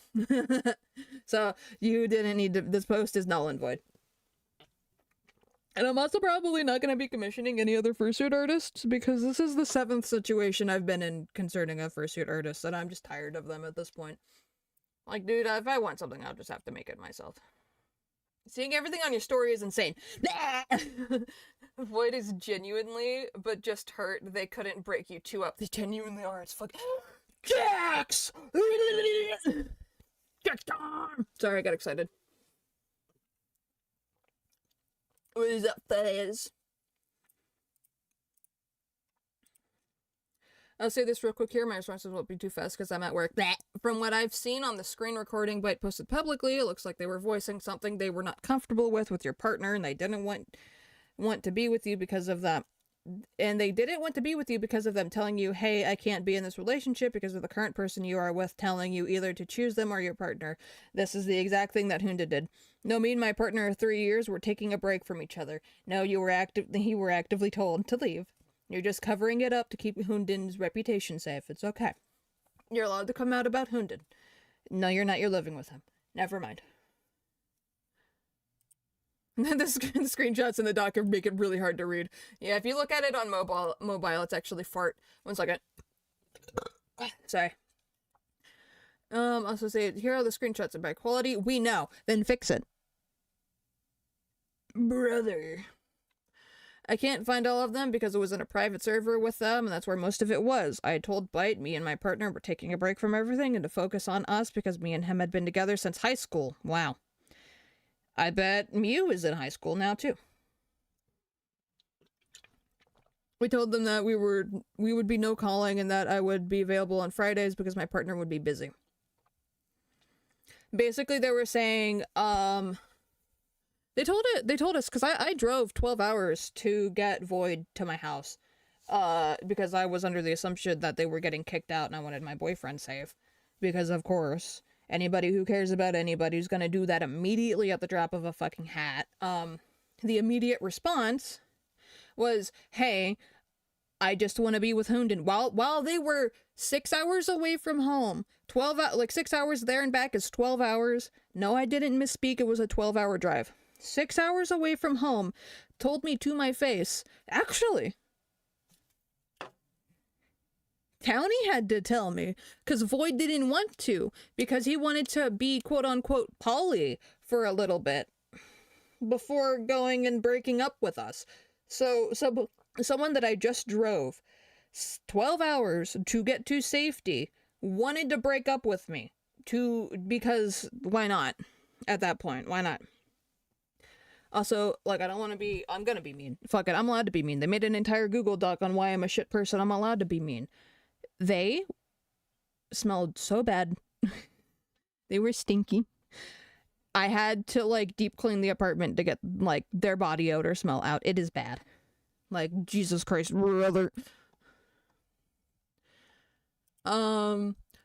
So you didn't need to. This post is null and void. And I'm also probably not gonna be commissioning any other fursuit artists because this is the 7th situation I've been in concerning a fursuit artist, and I'm just tired of them at this point. Like, dude, if I want something, I'll just have to make it myself. Seeing everything on your story is insane. Void is genuinely, but just hurt they couldn't break you two up. They genuinely are. It's fucking Jax! Jax time! Sorry, I got excited. What is up, fellas? I'll say this real quick here. My responses won't be too fast because I'm at work. From what I've seen on the screen recording Byte posted publicly, it looks like they were voicing something they were not comfortable with your partner, and they didn't want to be with you because of that. And they didn't want to be with you because of them telling you, hey, I can't be in this relationship because of the current person you are with telling you either to choose them or your partner. This is the exact thing that Hunda did. No, me and my partner of 3 years were taking a break from each other. No, you were actively told to leave. You're just covering it up to keep Hoondin's reputation safe. It's okay. You're allowed to come out about Hoondin. No, you're not. You're living with him. Never mind. The screenshots in the doc make it really hard to read. Yeah, if you look at it on mobile, it's actually fart. 1 second. Sorry. Also say, here are the screenshots of bad quality. We know. Then fix it. Brother. I can't find all of them because it was in a private server with them, and that's where most of it was. I told Byte me and my partner were taking a break from everything and to focus on us because me and him had been together since high school. Wow. I bet Mew is in high school now, too. We told them that we would be no calling and that I would be available on Fridays because my partner would be busy. Basically, they were saying, They told us, because I drove 12 hours to get Void to my house, because I was under the assumption that they were getting kicked out and I wanted my boyfriend safe. Because, of course, anybody who cares about anybody is gonna do that immediately at the drop of a fucking hat. The immediate response was, hey, I just want to be with Hoondin. While they were 6 hours away from home, 6 hours there and back is 12 hours. No, I didn't misspeak, it was a 12-hour drive. 6 hours away from home, told me to my face, actually, Townie had to tell me, because Void didn't want to, because he wanted to be quote-unquote poly for a little bit before going and breaking up with us. So someone that I just drove 12 hours to get to safety wanted to break up with me because why not? At that point, why not? Also, like, I'm gonna be mean. Fuck it, I'm allowed to be mean. They made an entire Google Doc on why I'm a shit person. I'm allowed to be mean. They smelled so bad. They were stinky. I had to, like, deep clean the apartment to get, like, their body odor smell out. It is bad. Like, Jesus Christ, brother.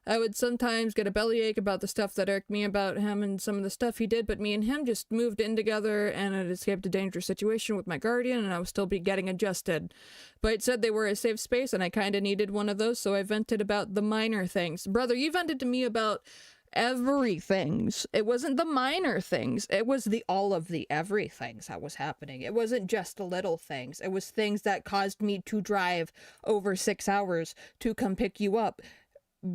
I would sometimes get a bellyache about the stuff that irked me about him and some of the stuff he did, but me and him just moved in together and had escaped a dangerous situation with my guardian and I was still getting adjusted. But it said they were a safe space and I kinda needed one of those, so I vented about the minor things. Brother, you vented to me about everythings. It wasn't the minor things. It was all of the everythings that was happening. It wasn't just the little things. It was things that caused me to drive over 6 hours to come pick you up.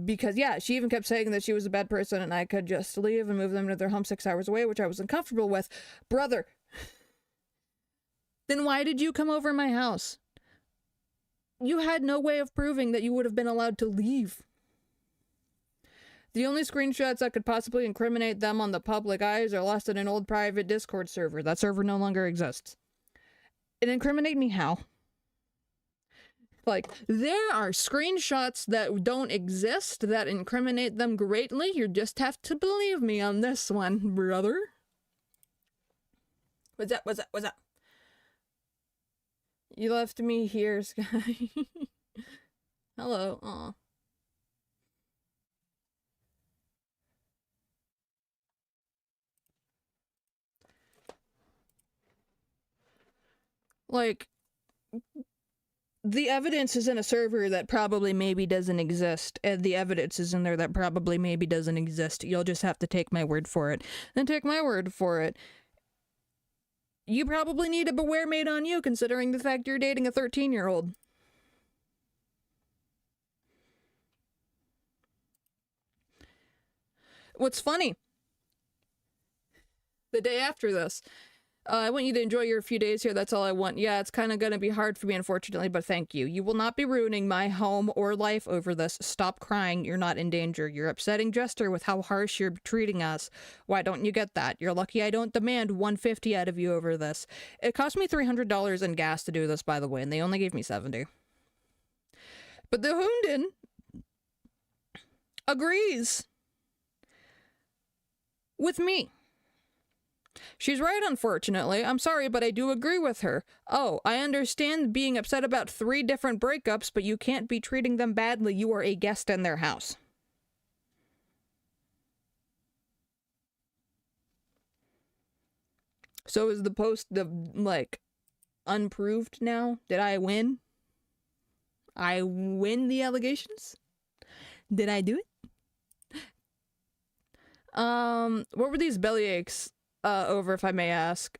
Because, yeah, she even kept saying that she was a bad person and I could just leave and move them to their home 6 hours away, which I was uncomfortable with. Brother, then why did you come over my house? You had no way of proving that you would have been allowed to leave. The only screenshots that could possibly incriminate them on the public eyes are lost in an old private Discord server. That server no longer exists. It incriminate me how? Like, there are screenshots that don't exist that incriminate them greatly. You just have to believe me on this one, brother. What's up? What's up? What's up? You left me here, Sky. Hello. Aw. Like, the evidence is in a server that probably maybe doesn't exist, and the evidence is in there that probably maybe doesn't exist. You'll just have to take my word for it. Then take my word for it. You probably need a beware made on you, considering the fact you're dating a 13-year-old. What's funny, the day after this, I want you to enjoy your few days here, that's all I want. Yeah, it's kind of going to be hard for me, unfortunately, but thank you. You will not be ruining my home or life over this. Stop crying, you're not in danger. You're upsetting Jester with how harsh you're treating us. Why don't you get that? You're lucky I don't demand $150 out of you over this. It cost me $300 in gas to do this, by the way, and they only gave me $70. But the Hoondin agrees with me. She's right, unfortunately. I'm sorry, but I do agree with her. Oh, I understand being upset about 3 different breakups, but you can't be treating them badly. You are a guest in their house. So is the post, like, unproved now? Did I win? I win the allegations? Did I do it? What were these bellyaches over, if I may ask?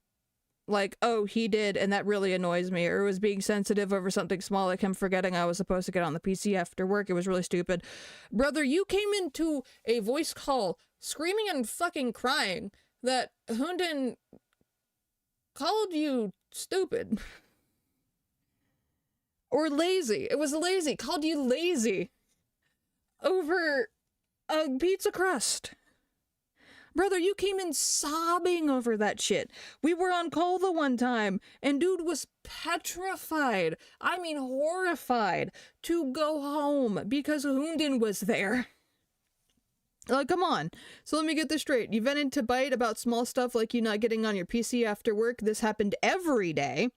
Like, oh, he did, and that really annoys me. Or was being sensitive over something small, like him forgetting I was supposed to get on the PC after work. It was really stupid. Brother, you came into a voice call screaming and fucking crying that Hoondin called you stupid. Or lazy. It was lazy. Called you lazy. Over a pizza crust. Brother, you came in sobbing over that shit. We were on call the one time, and dude was petrified. I mean horrified to go home because Hoondin was there. Like, come on. So let me get this straight. You vented to Bite about small stuff like you not getting on your PC after work. This happened every day.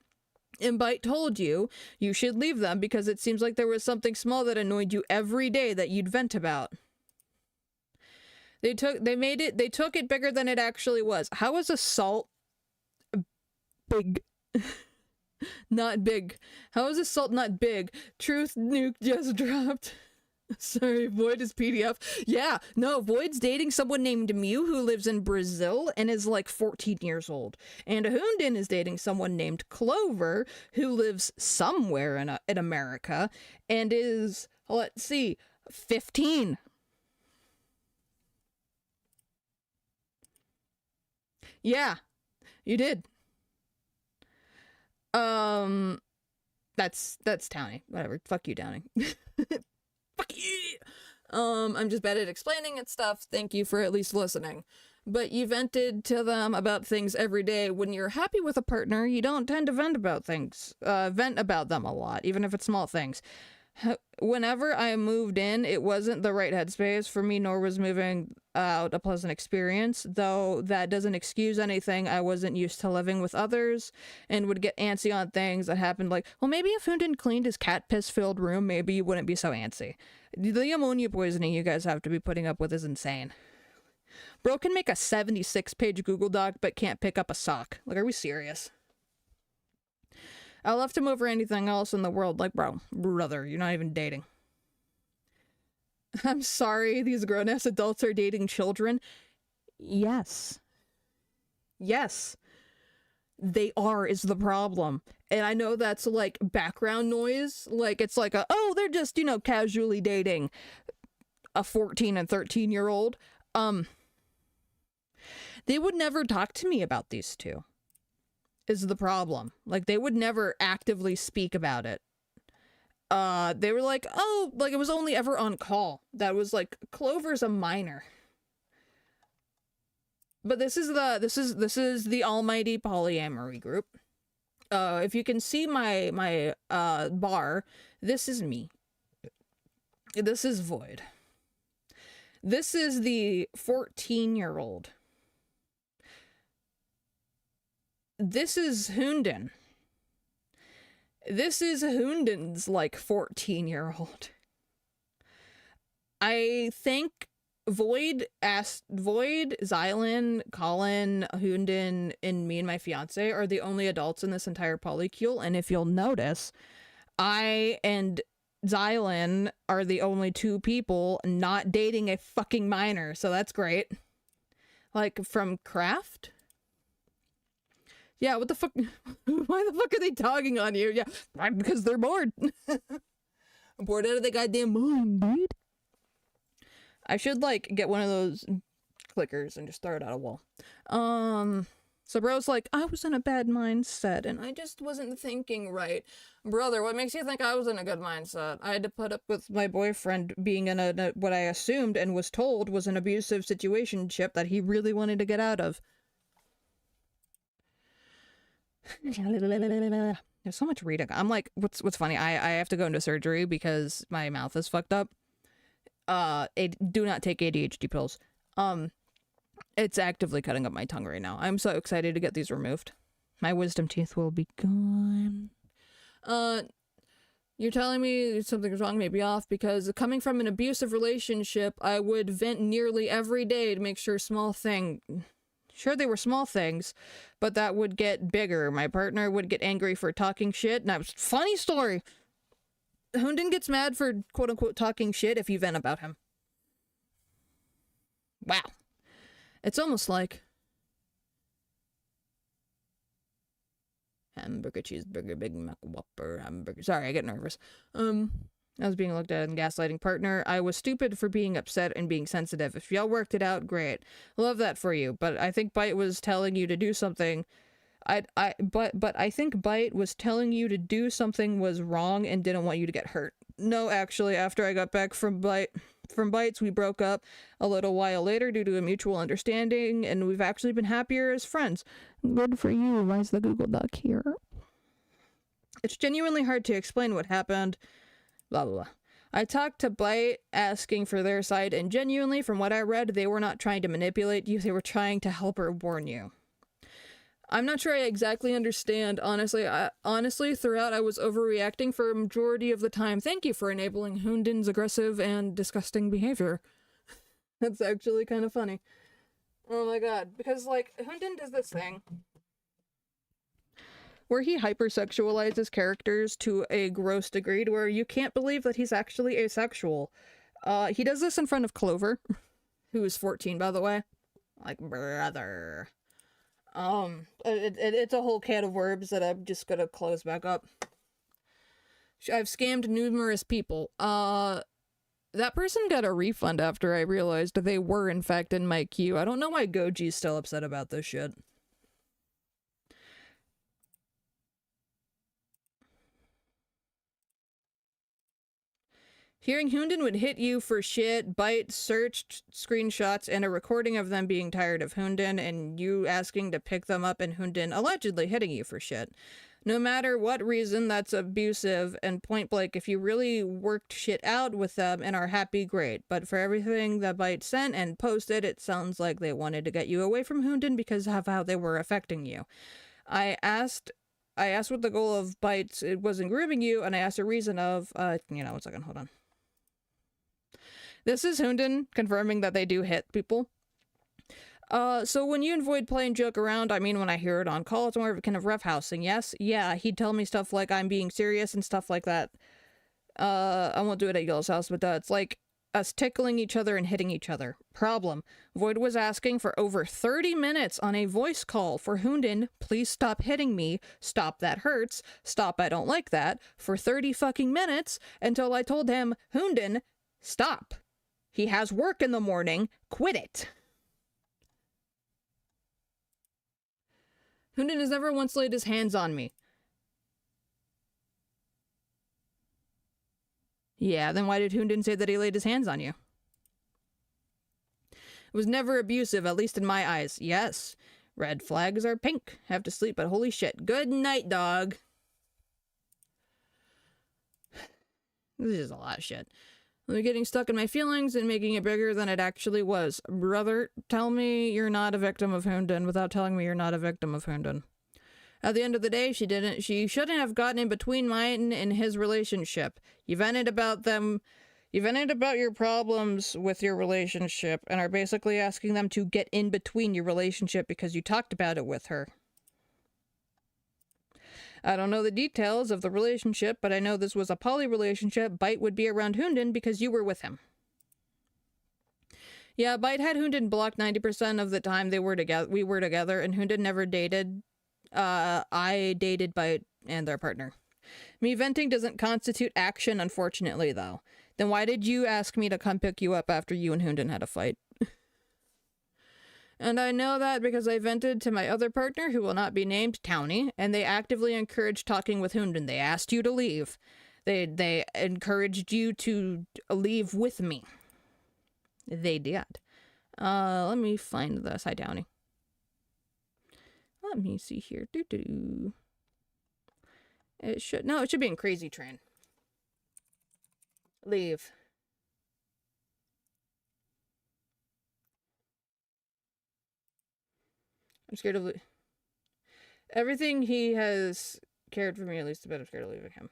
And Bite told you you should leave them because it seems like there was something small that annoyed you every day that you'd vent about. They took it bigger than it actually was. How is assault big? Not big. How is assault not big? Truth nuke just dropped. Sorry, Void is PDF. Yeah, no, Void's dating someone named Mew who lives in Brazil and is like 14 years old. And Hoondin is dating someone named Clover who lives somewhere in America and is, let's see, 15. Yeah, you did. That's Townie. Whatever. Fuck you, Downing. Fuck you! I'm just bad at explaining and stuff. Thank you for at least listening. But you vented to them about things every day. When you're happy with a partner, you don't tend to vent about things. Vent about them a lot, even if it's small things. Whenever I moved in, it wasn't the right headspace for me, nor was moving out a pleasant experience, though that doesn't excuse anything. I wasn't used to living with others and would get antsy on things that happened, like, well, maybe if Hoondin cleaned his cat piss filled room, maybe you wouldn't be so antsy. The ammonia poisoning you guys have to be putting up with is insane. Bro can make a 76-page Google Doc but can't pick up a sock. Like, are we serious? I left him over anything else in the world. Like, brother, you're not even dating. I'm sorry, these grown-ass adults are dating children. Yes. Yes. They are, is the problem. And I know that's, like, background noise. Like, it's like oh, they're just, casually dating a 14 and 13-year-old. They would never talk to me about these two. Is the problem. Like, they would never actively speak about it. They were like, oh, like, it was only ever on call. That was like, Clover's a minor. But this is the almighty polyamory group. If you can see my bar, this is me. This is Void. This is the 14-year-old. This is Hunden. This is Hunden's, like, 14-year-old. I think Void, Xylan, Colin, Hunden, and me and my fiance are the only adults in this entire polycule, and if you'll notice, I and Xylan are the only two people not dating a fucking minor, so that's great. Like, from Craft? Yeah, what the fuck? Why the fuck are they dogging on you? Yeah, because they're bored. I'm bored out of the goddamn mind, dude. I should, like, get one of those clickers and just throw it at a wall. So bro's like, I was in a bad mindset, and I just wasn't thinking right. Brother, what makes you think I was in a good mindset? I had to put up with my boyfriend being in a what I assumed and was told was an abusive situationship that he really wanted to get out of. There's so much reading. I'm like, what's funny? I have to go into surgery because my mouth is fucked up. Do not take ADHD pills. It's actively cutting up my tongue right now. I'm so excited to get these removed. My wisdom teeth will be gone. You're telling me something's wrong, maybe off, because coming from an abusive relationship, I would vent nearly every day to make sure Sure, they were small things, but that would get bigger. My partner would get angry for talking shit, and that was funny story. Hunden gets mad for quote-unquote talking shit if you vent about him. Wow. It's almost like hamburger, cheeseburger, Big Mac, Whopper, hamburger. Sorry, I get nervous. I was being looked at and gaslighting partner. I was stupid for being upset and being sensitive. If y'all worked it out, great. Love that for you. But I think Bite was telling you to do something. But I think Bite was telling you to do something was wrong and didn't want you to get hurt. No, actually, after I got back from Bites, we broke up a little while later due to a mutual understanding, and we've actually been happier as friends. Good for you. Why's the Google Doc here? It's genuinely hard to explain what happened. Blah, blah, blah. I talked to Bite asking for their side, and genuinely, from what I read, they were not trying to manipulate you. They were trying to help or warn you. I'm not sure I exactly understand. Honestly, throughout I was overreacting for a majority of the time. Thank you for enabling Hunden's aggressive and disgusting behavior. That's actually kind of funny. Oh my god. Because, like, Hunden does this thing where he hypersexualizes characters to a gross degree to where you can't believe that he's actually asexual. He does this in front of Clover, who is 14, by the way. Like, brother. It's a whole can of worms that I'm just gonna close back up. I've scammed numerous people. That person got a refund after I realized they were, in fact, in my queue. I don't know why Goji's still upset about this shit. Hearing Hunden would hit you for shit, Bite searched screenshots and a recording of them being tired of Hunden and you asking to pick them up and Hunden allegedly hitting you for shit. No matter what reason, that's abusive, and point blank, if you really worked shit out with them and are happy, great. But for everything that Bite sent and posted, it sounds like they wanted to get you away from Hunden because of how they were affecting you. I asked what the goal of Bites it wasn't grooming you, and I asked a reason of, one second, hold on. This is Hunden confirming that they do hit people. So when you and Void play and joke around, I mean when I hear it on call, it's more of a kind of roughhousing, yes? Yeah, he'd tell me stuff like I'm being serious and stuff like that. I won't do it at y'all's house, but it's like us tickling each other and hitting each other. Problem. Void was asking for over 30 minutes on a voice call for Hunden, please stop hitting me, stop that hurts, stop I don't like that, for 30 fucking minutes, until I told him, Hunden, stop. He has work in the morning. Quit it. Hunden has never once laid his hands on me. Yeah, then why did Hunden say that he laid his hands on you? It was never abusive, at least in my eyes. Yes. Red flags are pink. Have to sleep, but holy shit. Good night, dog. This is a lot of shit. I'm getting stuck in my feelings and making it bigger than it actually was. Brother, tell me you're not a victim of Hunden without telling me you're not a victim of Hunden. At the end of the day, she shouldn't have gotten in between mine and his relationship. You vented about your problems with your relationship and are basically asking them to get in between your relationship because you talked about it with her. I don't know the details of the relationship, but I know this was a poly relationship. Bite would be around Hunden because you were with him. Yeah, Bite had Hunden blocked 90% of the time we were together, and Hunden never dated. I dated Bite and their partner. Me venting doesn't constitute action, unfortunately, though. Then why did you ask me to come pick you up after you and Hunden had a fight? And I know that because I vented to my other partner, who will not be named, Townie, and they actively encouraged talking with Hunden. They asked you to leave. They encouraged you to leave with me. They did. Let me find this. Hi, Townie. Let me see here. It should be in Crazy Train. Leave. I'm scared of everything he has cared for me, at least a bit. I'm scared of leaving him.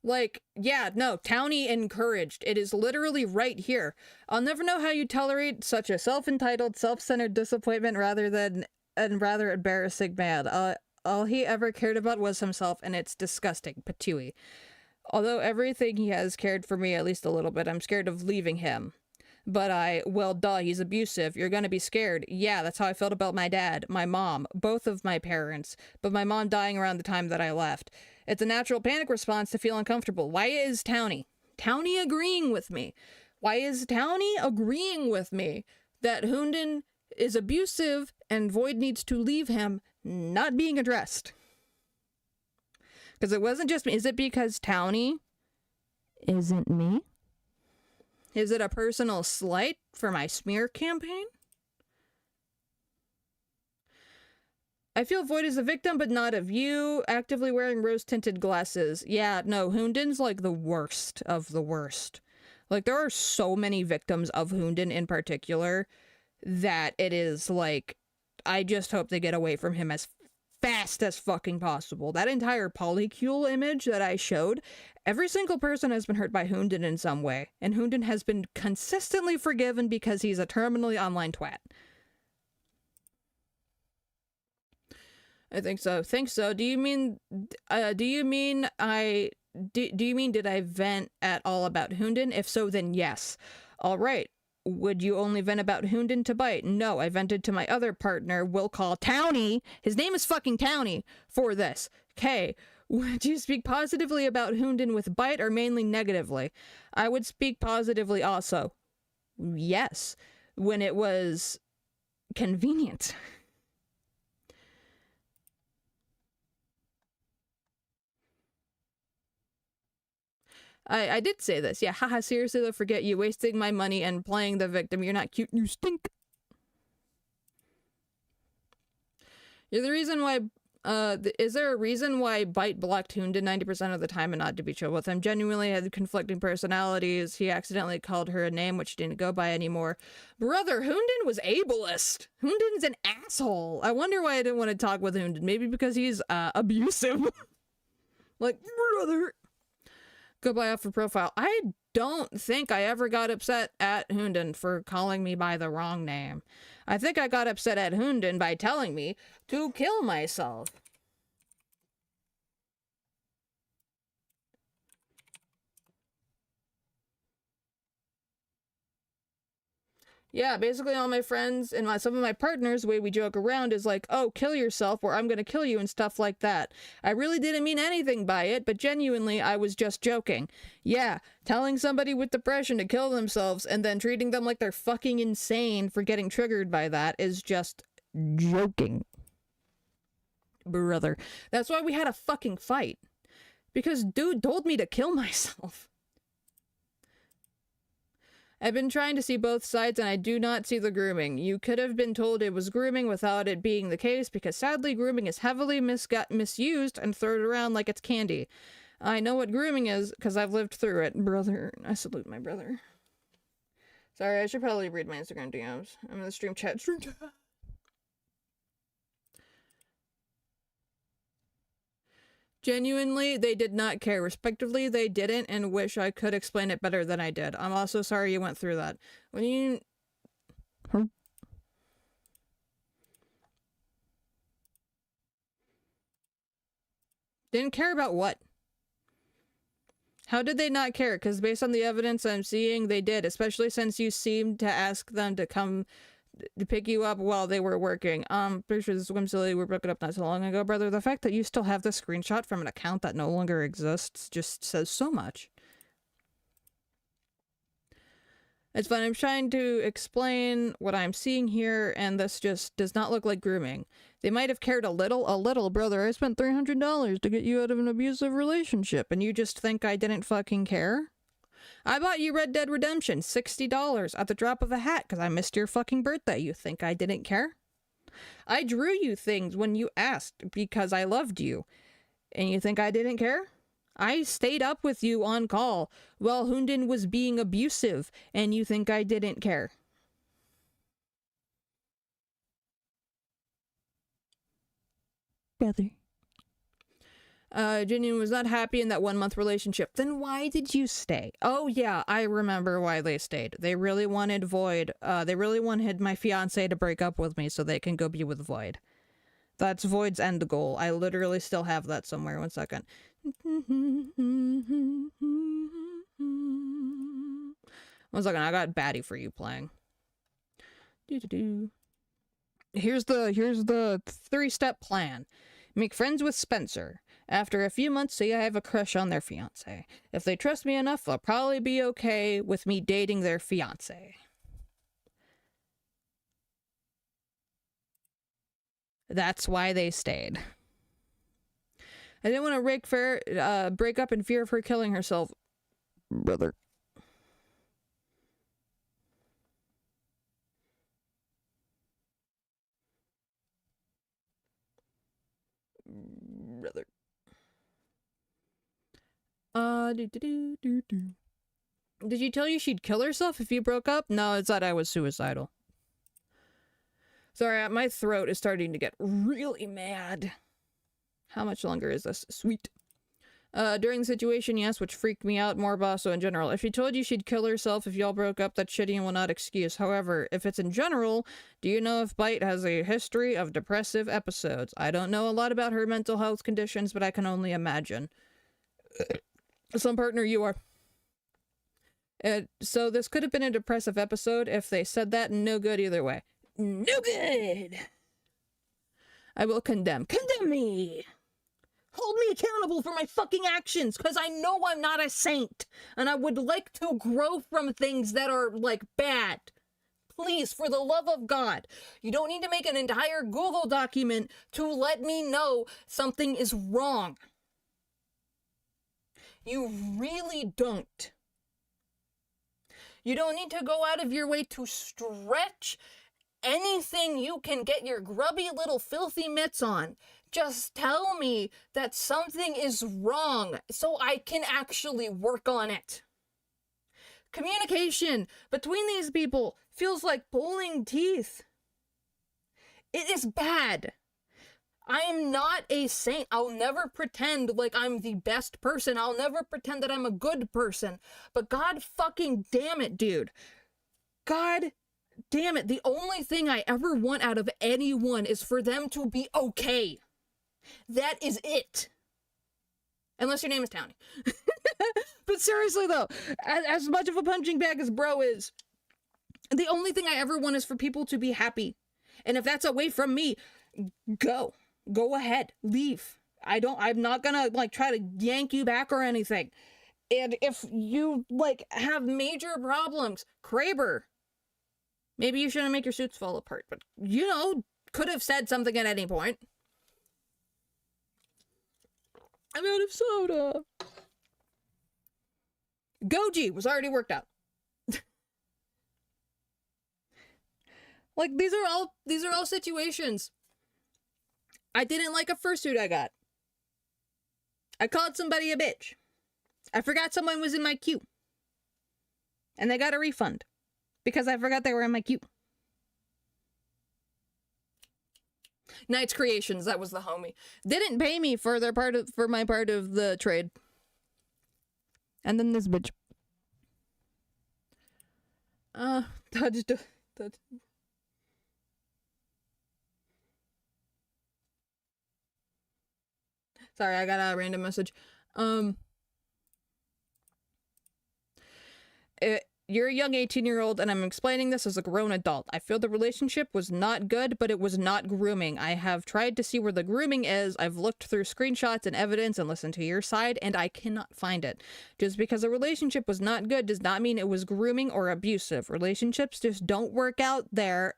Like, yeah, no, Townie encouraged. It is literally right here. I'll never know how you tolerate such a self-entitled, self-centered disappointment rather embarrassing man. All he ever cared about was himself, and it's disgusting. Patooey. Although everything he has cared for me at least a little bit, I'm scared of leaving him. But well, duh, he's abusive. You're gonna be scared. Yeah, that's how I felt about my dad, my mom, both of my parents, but my mom dying around the time that I left. It's a natural panic response to feel uncomfortable. Why is Townie agreeing with me? Why is Townie agreeing with me that Hunden is abusive and Void needs to leave him, not being addressed? Because it wasn't just me. Is it because Townie isn't me? Is it a personal slight for my smear campaign? I feel Void is a victim, but not of you. Actively wearing rose-tinted glasses. Yeah, no, Hunden's like the worst of the worst. Like, there are so many victims of Hunden in particular that it is like, I just hope they get away from him as fast as fucking possible. That entire polycule image that I showed, every single person has been hurt by Hunden in some way, and Hunden has been consistently forgiven because he's a terminally online twat. I think so. Do you mean did I vent at all about Hunden? If so, then yes. All right. Would you only vent about Hunden to Bite? No, I vented to my other partner, we'll call Townie. His name is fucking Townie for this. Okay. Would you speak positively about Hunden with Bite or mainly negatively? I would speak positively also. Yes. When it was convenient. I did say this. Yeah, haha, seriously though, forget you wasting my money and playing the victim. You're not cute, you stink. You're the reason why, is there a reason why Bite blocked Hunden 90% of the time and not to be chill with him? Genuinely had conflicting personalities. He accidentally called her a name which didn't go by anymore. Brother, Hunden was ableist. Hunden's an asshole. I wonder why I didn't want to talk with Hunden. Maybe because he's, abusive. Like, brother. Goodbye off for profile. I don't think I ever got upset at Hunden for calling me by the wrong name. I think I got upset at Hunden by telling me to kill myself. Yeah, basically all my friends and some of my partners, the way we joke around is like, oh, kill yourself or I'm gonna kill you and stuff like that. I really didn't mean anything by it, but genuinely I was just joking. Yeah, telling somebody with depression to kill themselves and then treating them like they're fucking insane for getting triggered by that is just joking. Brother. That's why we had a fucking fight. Because dude told me to kill myself. I've been trying to see both sides and I do not see the grooming. You could have been told it was grooming without it being the case because sadly grooming is heavily misused and thrown around like it's candy. I know what grooming is because I've lived through it. Brother, I salute my brother. Sorry, I should probably read my Instagram DMs. I'm in the stream chat. Genuinely, they did not care. Respectively, they didn't and wish I could explain it better than I did. I'm also sorry you went through that. When you... Didn't care about what? How did they not care? Because based on the evidence I'm seeing, they did, especially since you seemed to ask them to come to pick you up while they were working. Pretty sure this is silly. We broke it up not so long ago, brother. The fact that you still have this screenshot from an account that no longer exists just says so much. It's fun. I'm trying to explain what I'm seeing here, and this just does not look like grooming. They might have cared a little, brother. I spent $300 to get you out of an abusive relationship, and you just think I didn't fucking care? I bought you Red Dead Redemption, $60 at the drop of a hat because I missed your fucking birthday. You think I didn't care? I drew you things when you asked because I loved you. And you think I didn't care? I stayed up with you on call while Hunden was being abusive, and you think I didn't care? Brother. Jinian was not happy in that 1-month relationship. Then why did you stay? Oh yeah, I remember why they stayed. They really wanted Void. They really wanted my fiance to break up with me so they can go be with Void. That's Void's end goal. I literally still have that somewhere. 1 second. 1 second, I got Batty for you playing. Here's the 3-step plan. Make friends with Spencer. After a few months, see I have a crush on their fiance. If they trust me enough, they'll probably be okay with me dating their fiance. That's why they stayed. I didn't want to break up in fear of her killing herself. Brother. Brother. Did you tell you she'd kill herself if you broke up? No, it's that I was suicidal. Sorry, my throat is starting to get really mad. How much longer is this? Sweet. During the situation, yes, which freaked me out more, but also in general. If she told you she'd kill herself if y'all broke up, that's shitty and will not excuse. However, if it's in general, do you know if Bite has a history of depressive episodes? I don't know a lot about her mental health conditions, but I can only imagine. Some partner you are. So this could have been a depressive episode if they said that. No good either way. No good! I will condemn. Condemn me! Hold me accountable for my fucking actions, because I know I'm not a saint, and I would like to grow from things that are, like, bad. Please, for the love of God, you don't need to make an entire Google document to let me know something is wrong. You really don't. You don't need to go out of your way to stretch anything you can get your grubby little filthy mitts on. Just tell me that something is wrong so I can actually work on it. Communication between these people feels like pulling teeth. It is bad. I am not a saint. I'll never pretend like I'm the best person. I'll never pretend that I'm a good person. But God fucking damn it, dude. God damn it. The only thing I ever want out of anyone is for them to be okay. That is it. Unless your name is Townie. But seriously though, as much of a punching bag as bro is, the only thing I ever want is for people to be happy. And if that's away from me, go ahead, leave. I'm not gonna like try to yank you back or anything. And if you like have major problems, Kraber, maybe you shouldn't make your suits fall apart, but you know, could have said something at any point. I'm out of soda. Goji was already worked out. Like, these are all situations. I didn't like a fursuit I got. I called somebody a bitch. I forgot someone was in my queue. And they got a refund. Because I forgot they were in my queue. Knight's Creations, that was the homie. Didn't pay me for my part of the trade. And then this bitch. Touched. Sorry, I got a random message. You're a young 18-year-old, and I'm explaining this as a grown adult. I feel the relationship was not good, but it was not grooming. I have tried to see where the grooming is. I've looked through screenshots and evidence and listened to your side, and I cannot find it. Just because a relationship was not good does not mean it was grooming or abusive. Relationships just don't work out there.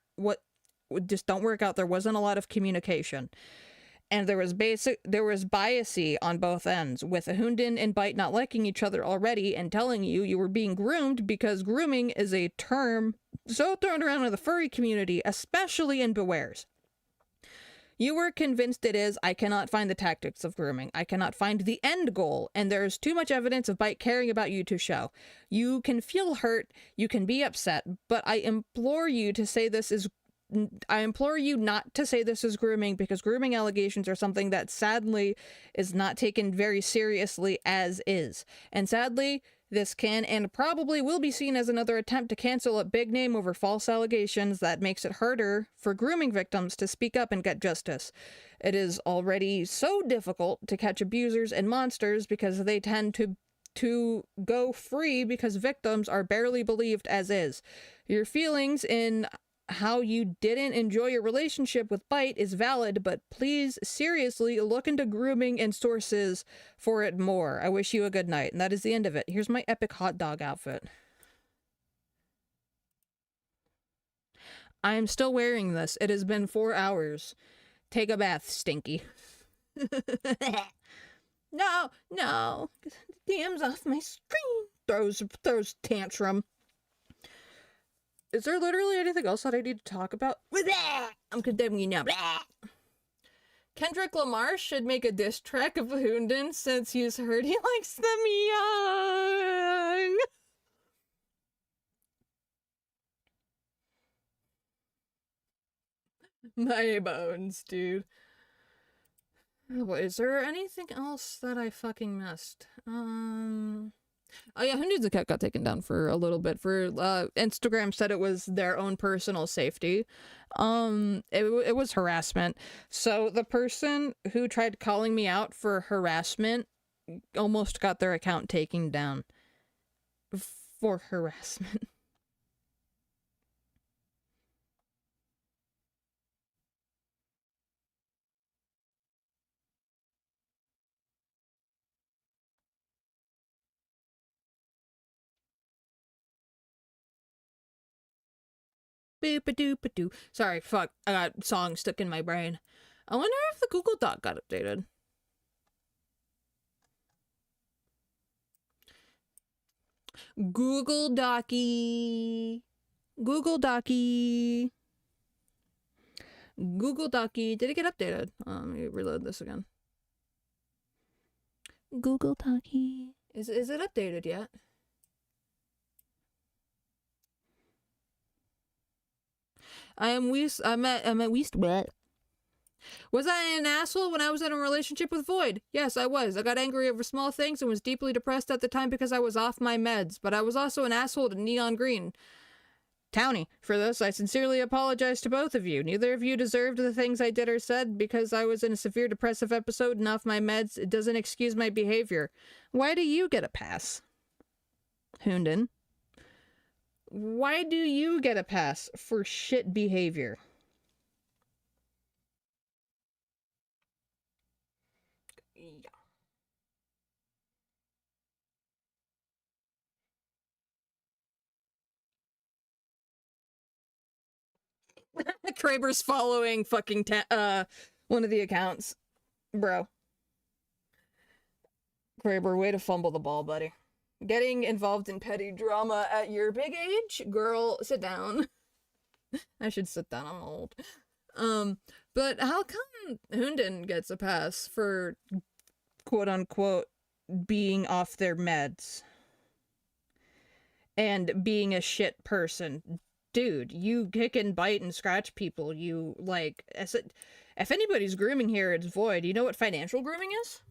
Just don't work out. There wasn't a lot of communication. And there was biasy on both ends, with Hunden and Bite not liking each other already and telling you were being groomed, because grooming is a term so thrown around in the furry community, especially in Bewares. You were convinced it is. I cannot find the tactics of grooming. I cannot find the end goal, and there's too much evidence of Bite caring about you to show. You can feel hurt, you can be upset, but I implore you not to say this is grooming, because grooming allegations are something that sadly is not taken very seriously as is. And sadly, this can and probably will be seen as another attempt to cancel a big name over false allegations that makes it harder for grooming victims to speak up and get justice. It is already so difficult to catch abusers and monsters because they tend to go free because victims are barely believed as is. Your feelings in how you didn't enjoy your relationship with Bite is valid, but please seriously look into grooming and sources for it more. I wish you a good night. And that is the end of it. Here's my epic hot dog outfit. I am still wearing this. It has been 4 hours. Take a bath, Stinky. No. Damn's off my screen. Throws tantrum. Is there literally anything else that I need to talk about? I'm condemning you now. Kendrick Lamar should make a diss track of Hunden since he's heard he likes them young. My bones, dude. Is there anything else that I fucking missed? Oh yeah, Hunden's account got taken down for a little bit. For Instagram said it was their own personal safety. It was harassment. So the person who tried calling me out for harassment almost got their account taken down for harassment. Boop-a-doop-a-doo. Sorry, fuck. I got songs stuck in my brain. I wonder if the Google Doc got updated. Google Docky. Google Docky. Google Docky. Did it get updated? Let me reload this again. Google Docky. Is it updated yet? I'm at Weast. Was I an asshole when I was in a relationship with Void? Yes, I was. I got angry over small things and was deeply depressed at the time because I was off my meds. But I was also an asshole to Neon Green Townie. For this, I sincerely apologize to both of you. Neither of you deserved the things I did or said because I was in a severe depressive episode and off my meds. It doesn't excuse my behavior. Why do you get a pass? Hunden. Why do you get a pass for shit behavior? Yeah. Kraber's following fucking one of the accounts. Bro. Kraber, way to fumble the ball, buddy. Getting involved in petty drama at your big age? Girl, sit down. I should sit down, I'm old. But how come Hunden gets a pass for quote-unquote being off their meds? And being a shit person? Dude, you kick and bite and scratch people, you, like, if anybody's grooming here, it's Void. You know what financial grooming is?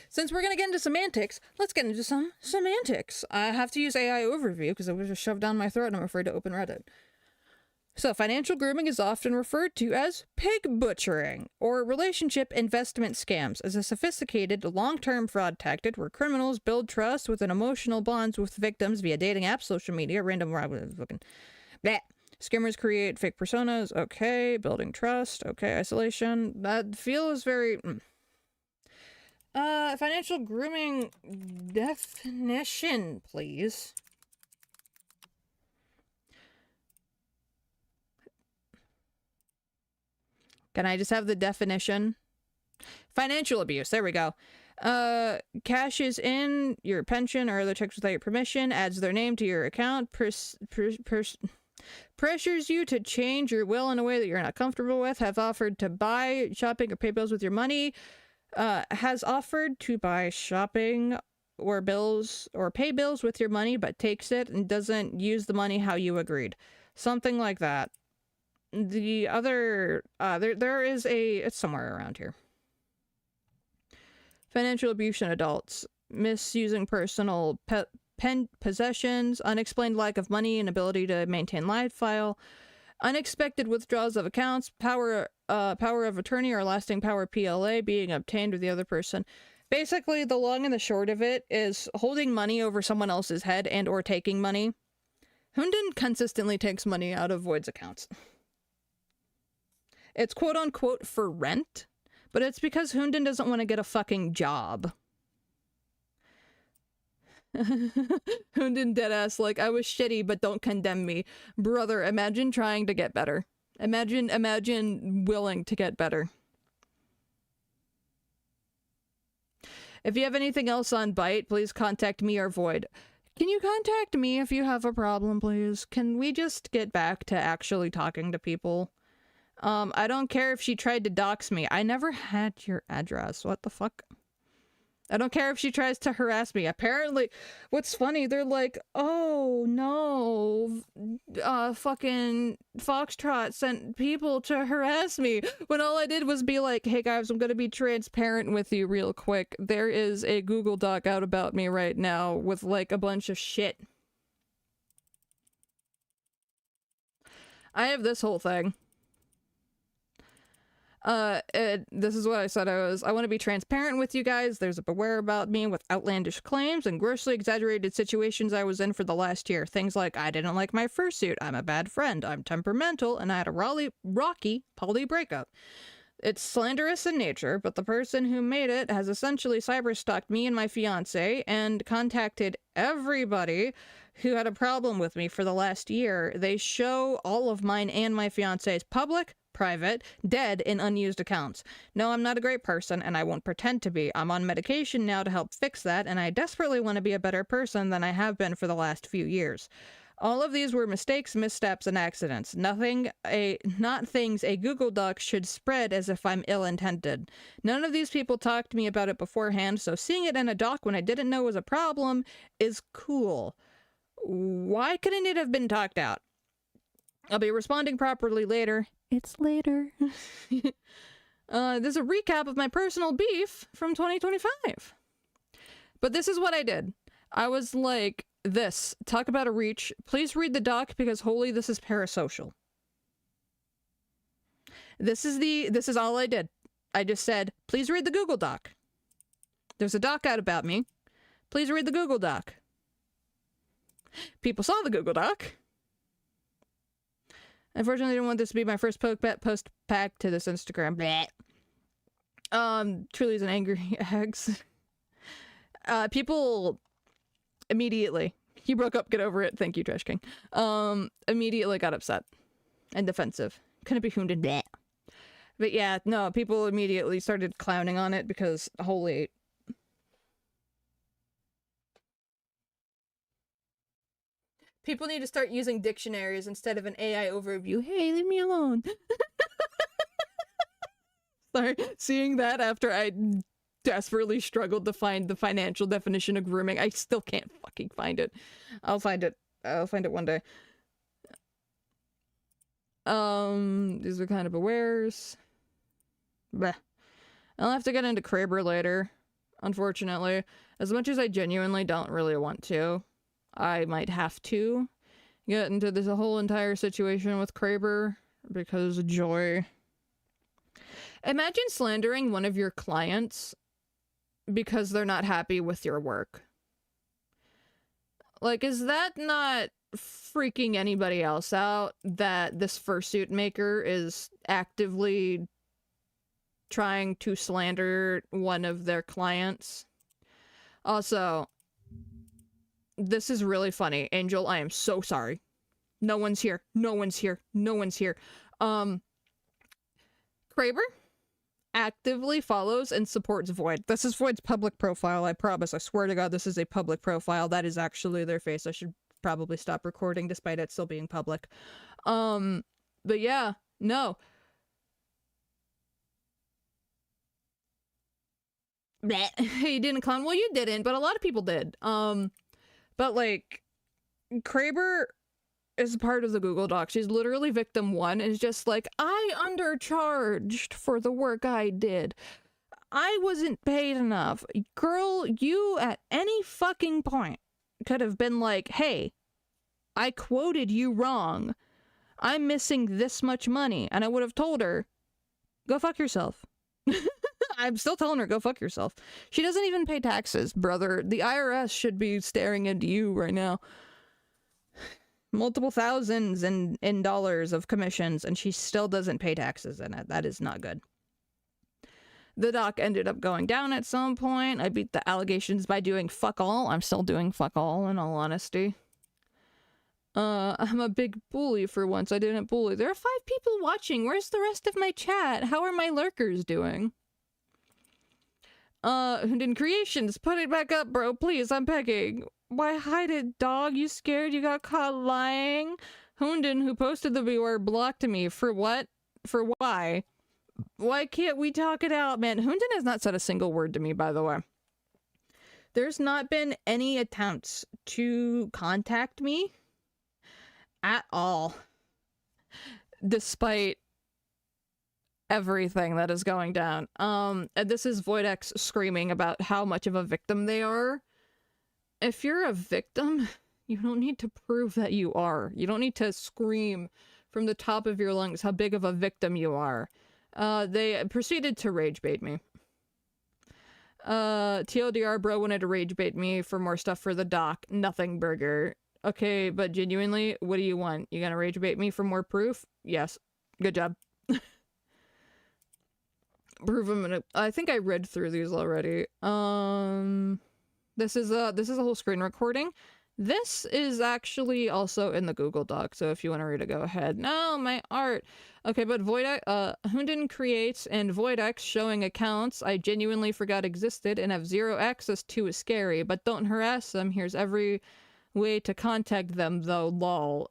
Since we're gonna get into semantics, let's get into some semantics. I have to use AI overview because it was just shoved down my throat and I'm afraid to open Reddit. So, financial grooming is often referred to as pig butchering, or relationship investment scams, as a sophisticated, long-term fraud tactic where criminals build trust with an emotional bonds with victims via dating apps, social media, random fucking bleh. Scammers create fake personas, okay. Building trust, okay. Isolation, that feels very... financial grooming definition, please. Can I just have the definition? Financial abuse, there we go. Cashes in your pension or other checks without your permission, adds their name to your account, pressures you to change your will in a way that you're not comfortable with, have offered to buy shopping or pay bills with your money, has offered to buy shopping or bills or pay bills with your money but takes it and doesn't use the money how you agreed. Something like that. The other, there is it's somewhere around here. Financial abuse in adults. Misusing personal possessions, unexplained lack of money and ability to maintain live file, unexpected withdrawals of accounts, power of attorney or lasting power PLA being obtained with the other person. Basically, the long and the short of it is holding money over someone else's head and or taking money. Hunden consistently takes money out of Void's accounts. It's quote-unquote for rent, but it's because Hunden doesn't want to get a fucking job. Hunden deadass, like, I was shitty, but don't condemn me. Brother, imagine trying to get better. Imagine willing to get better. If you have anything else on Byte, please contact me or Void. Can you contact me if you have a problem, please? Can we just get back to actually talking to people? I don't care if she tried to dox me. I never had your address. What the fuck? I don't care if she tries to harass me. Apparently, what's funny, they're like, oh no, fucking Foxtrot sent people to harass me. When all I did was be like, hey guys, I'm gonna be transparent with you real quick. There is a Google Doc out about me right now with like a bunch of shit. I have this whole thing. This is what I said. I want to be transparent with you guys. There's a beware about me with outlandish claims and grossly exaggerated situations I was in for the last year. Things like, I didn't like my fursuit, I'm a bad friend, I'm temperamental, and I had a rocky poly breakup. It's slanderous in nature, but the person who made it has essentially cyberstalked me and my fiance and contacted everybody who had a problem with me for the last year. They show all of mine and my fiance's public, private, dead, and unused accounts. No, I'm not a great person, and I won't pretend to be. I'm on medication now to help fix that, and I desperately want to be a better person than I have been for the last few years. All of these were mistakes, missteps, and accidents. Not things a Google Doc should spread as if I'm ill-intended. None of these people talked to me about it beforehand, so seeing it in a doc when I didn't know was a problem is cool. Why couldn't it have been talked out? I'll be responding properly later. It's later. There's a recap of my personal beef from 2025. But this is what I did. I was like, talk about a reach. Please read the doc because holy, this is parasocial. This is all I did. I just said, please read the Google Doc. There's a doc out about me. Please read the Google Doc. People saw the Google Doc. Unfortunately, I didn't want this to be my first post pack to this Instagram. Bleh. Truly is an angry eggs. People immediately, he broke up, get over it. Thank you, Trash King. Immediately got upset and defensive. Couldn't be Hounded. Bleh. But yeah, no, people immediately started clowning on it because holy. People need to start using dictionaries instead of an AI overview. Hey, leave me alone. Sorry, seeing that after I desperately struggled to find the financial definition of grooming, I still can't fucking find it. I'll find it. I'll find it one day. These are kind of awares. Bleh. I'll have to get into Kraber later, unfortunately. As much as I genuinely don't really want to, I might have to get into this whole entire situation with Kraber because of joy. Imagine slandering one of your clients because they're not happy with your work. Like, is that not freaking anybody else out that this fursuit maker is actively trying to slander one of their clients? Also, this is really funny. Angel, I am so sorry. No one's here. No one's here. No one's here. Kraber actively follows and supports Void. This is Void's public profile, I promise. I swear to God, this is a public profile. That is actually their face. I should probably stop recording despite it still being public. But yeah, no. He didn't clown. Well, you didn't, but a lot of people did. But like, Kraber is part of the Google Doc. She's literally victim 1 and is just like, I undercharged for the work I did. I wasn't paid enough. Girl, you at any fucking point could have been like, hey, I quoted you wrong. I'm missing this much money. And I would have told her, go fuck yourself. I'm still telling her, go fuck yourself. She doesn't even pay taxes, brother. The IRS should be staring into you right now. Multiple thousands in dollars of commissions, and she still doesn't pay taxes in it. That is not good. The doc ended up going down at some point. I beat the allegations by doing fuck all. I'm still doing fuck all, in all honesty. I'm a big bully for once. I didn't bully. There are 5 people watching. Where's the rest of my chat? How are my lurkers doing? Hoondin Creations, put it back up, bro. Please, I'm begging. Why hide it, dog? You scared you got caught lying? Hoondin, who posted the beware, blocked me. For what? For why? Why can't we talk it out, man? Hoondin has not said a single word to me, by the way. There's not been any attempts to contact me at all. Despite everything that is going down. And this is Voidex screaming about how much of a victim they are. If you're a victim, you don't need to prove that you are. You don't need to scream from the top of your lungs how big of a victim you are. They proceeded to rage bait me. TLDR bro wanted to rage bait me for more stuff for the doc. Nothing burger. Okay, but genuinely, what do you want? You gonna rage bait me for more proof? Yes. Good job. Prove them. I think I read through these already. This is a whole screen recording. This is actually also in the Google Doc, so if you want to read it, go ahead. No, my art. Okay, but Hoondin creates and Voidex showing accounts I genuinely forgot existed and have 0 access to is scary, but don't harass them. Here's every way to contact them, though, lol.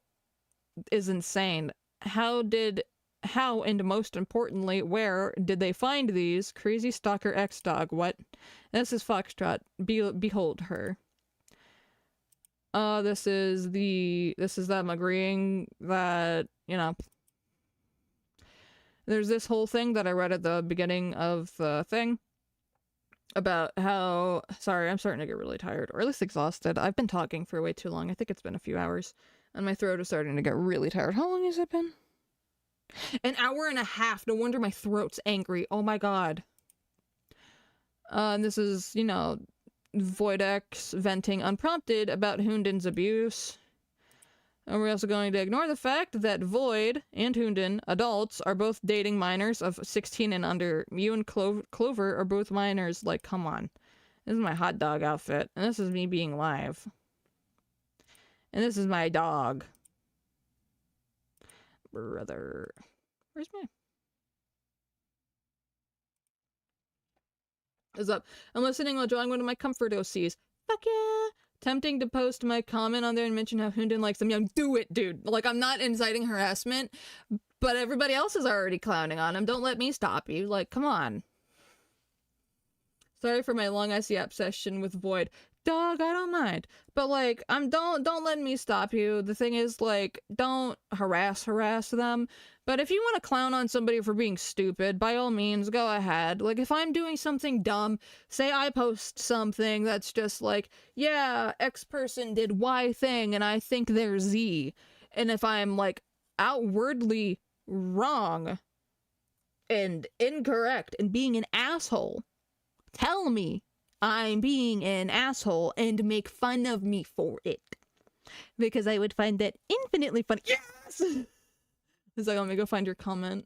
Is insane. How and most importantly, where did they find these? Crazy Stalker X-Dog, what? This is Foxtrot. Behold her. This is them agreeing that, you know, there's this whole thing that I read at the beginning of the thing about how, sorry, I'm starting to get really tired, or at least exhausted. I've been talking for way too long. I think it's been a few hours, and my throat is starting to get really tired. How long has it been? An hour and a half. No wonder my throat's angry. Oh my god. And this is, you know, Voidex venting unprompted about Hoondin's abuse. And we're also going to ignore the fact that Void and Hoondin, adults, are both dating minors of 16 and under. You and Clover are both minors. Like, come on. This is my hot dog outfit. And this is me being live. And this is my dog. Brother. Where's my... Is up. I'm listening while drawing one of my comfort OCs. Fuck yeah! tempting to post my comment on there and mention how Hoondin likes them. Yeah, do it, dude. Like, I'm not inciting harassment, but everybody else is already clowning on him. Don't let me stop you. Like, come on. Sorry for my long SE obsession with Void. Dog, I don't mind. But, like, don't let me stop you. The thing is, like, don't harass them. But if you want to clown on somebody for being stupid, by all means, go ahead. Like, if I'm doing something dumb, say I post something that's just like, yeah, X person did Y thing, and I think they're Z. And if I'm, like, outwardly wrong and incorrect and being an asshole, tell me I'm being an asshole and make fun of me for it. Because I would find that infinitely funny. Yes! It's like, let me go find your comment.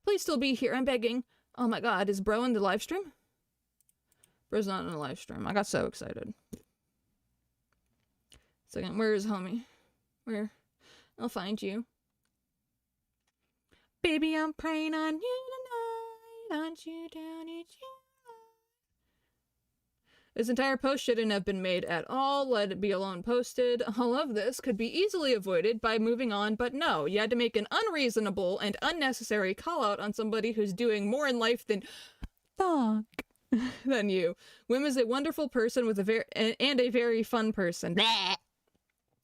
Please still be here, I'm begging. Oh my god, is bro in the live stream? Bro's not in the live stream. I got so excited. Second, where is homie? Where? I'll find you. Baby, I'm praying on you tonight. Aren't you down each year? This entire post shouldn't have been made at all. Let it be alone posted. All of this could be easily avoided by moving on, but no, you had to make an unreasonable and unnecessary call out on somebody who's doing more in life than fuck than you. Wim is a wonderful person with a very fun person.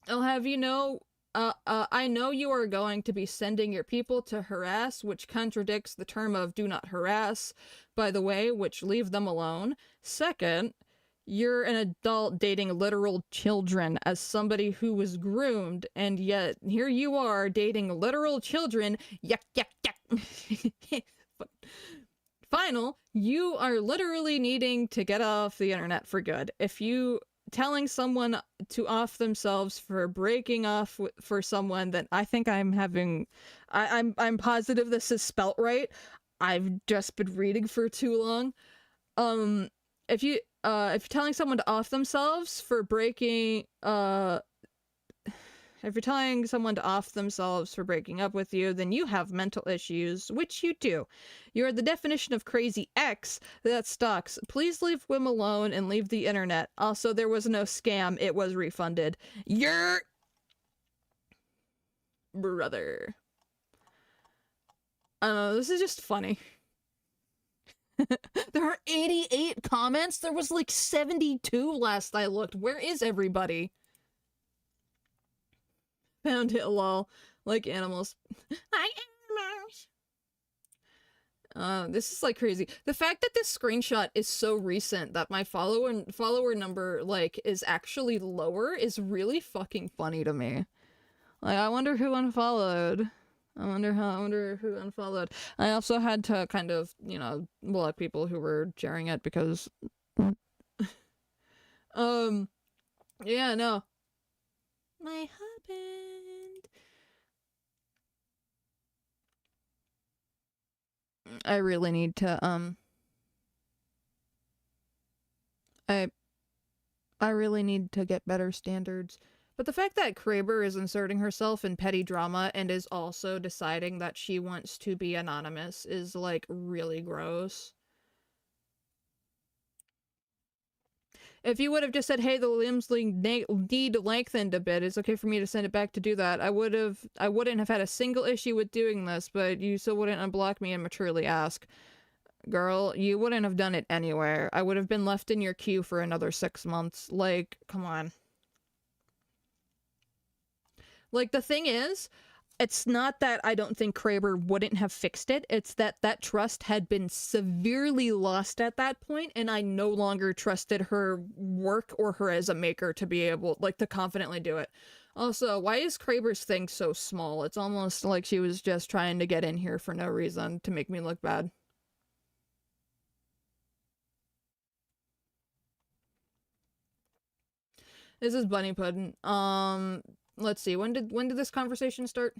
I'll have you know, I know you are going to be sending your people to harass, which contradicts the term of do not harass, by the way, which leave them alone. Second, you're an adult dating literal children as somebody who was groomed, and yet here you are dating literal children. Yuck, yuck, yuck. Final, you are literally needing to get off the internet for good. If you telling someone to off themselves for breaking off for someone that I think I'm having, I'm positive this is spelt right. I've just been reading for too long. If you're telling someone to off themselves for breaking, if you're telling someone to off themselves for breaking up with you, then you have mental issues, which you do. You're the definition of crazy X that stalks. Please leave Wim alone and leave the internet. Also, there was no scam. It was refunded. Your brother. I don't know, this is just funny. There are 88 comments? There was like 72 last I looked. Where is everybody? Found it, lol. Like animals. Like animals! This is like crazy. The fact that this screenshot is so recent that my follower number, like, is actually lower is really fucking funny to me. Like, I wonder who unfollowed. I wonder who unfollowed. I also had to kind of, you know, block people who were sharing it because yeah, no. My husband. I really need to I really need to get better standards. But the fact that Kraber is inserting herself in petty drama and is also deciding that she wants to be anonymous is, like, really gross. If you would have just said, hey, the limbs need lengthened a bit, it's okay for me to send it back to do that, I wouldn't have had a single issue with doing this, but you still wouldn't unblock me and maturely ask. Girl, you wouldn't have done it anywhere. I would have been left in your queue for another 6 months. Like, come on. Like, the thing is, it's not that I don't think Kraber wouldn't have fixed it, it's that that trust had been severely lost at that point, and I no longer trusted her work or her as a maker to be able, like, to confidently do it. Also, why is Kraber's thing so small? It's almost like she was just trying to get in here for no reason to make me look bad. This is Bunny Puddin'. Let's see, when did this conversation start?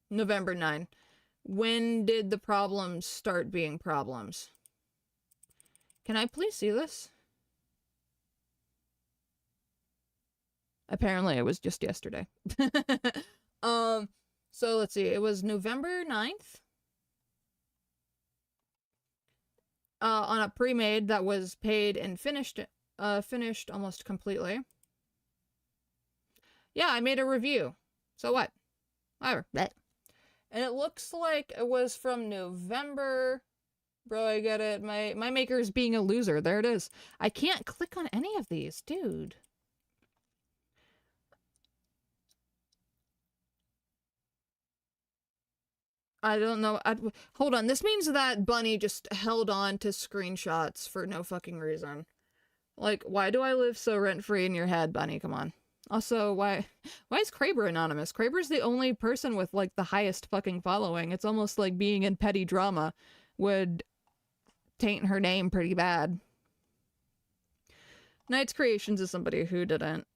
November 9. When did the problems start being problems? Can I please see this? Apparently it was just yesterday. So let's see, it was November 9th? on a pre-made that was paid and finished almost completely. Yeah, I made a review. So what? Whatever. And it looks like it was from November. Bro, I get it. My maker is being a loser. There it is. I can't click on any of these, dude. I don't know. Hold on. This means that Bunny just held on to screenshots for no fucking reason. Like, why do I live so rent-free in your head, Bunny? Come on. Also, why is Kraber anonymous? Kraber's the only person with, like, the highest fucking following. It's almost like being in petty drama would taint her name pretty bad. Knight's Creations is somebody who didn't,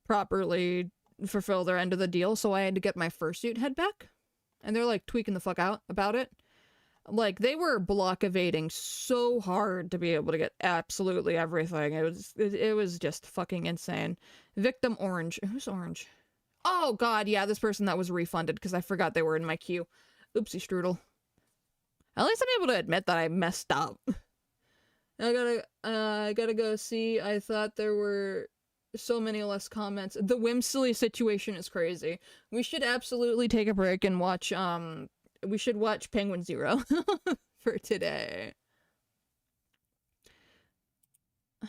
properly fulfill their end of the deal, so I had to get my fursuit head back. And they're, like, tweaking the fuck out about it. Like, they were block evading so hard to be able to get absolutely everything. It was just fucking insane. Victim Orange. Who's Orange? Oh, God, yeah, this person that was refunded because I forgot they were in my queue. Oopsie strudel. At least I'm able to admit that I messed up. I gotta go see. I thought there were so many less comments. The Whimsily situation is crazy. We should absolutely take a break and watch, we should watch Penguin Zero for today.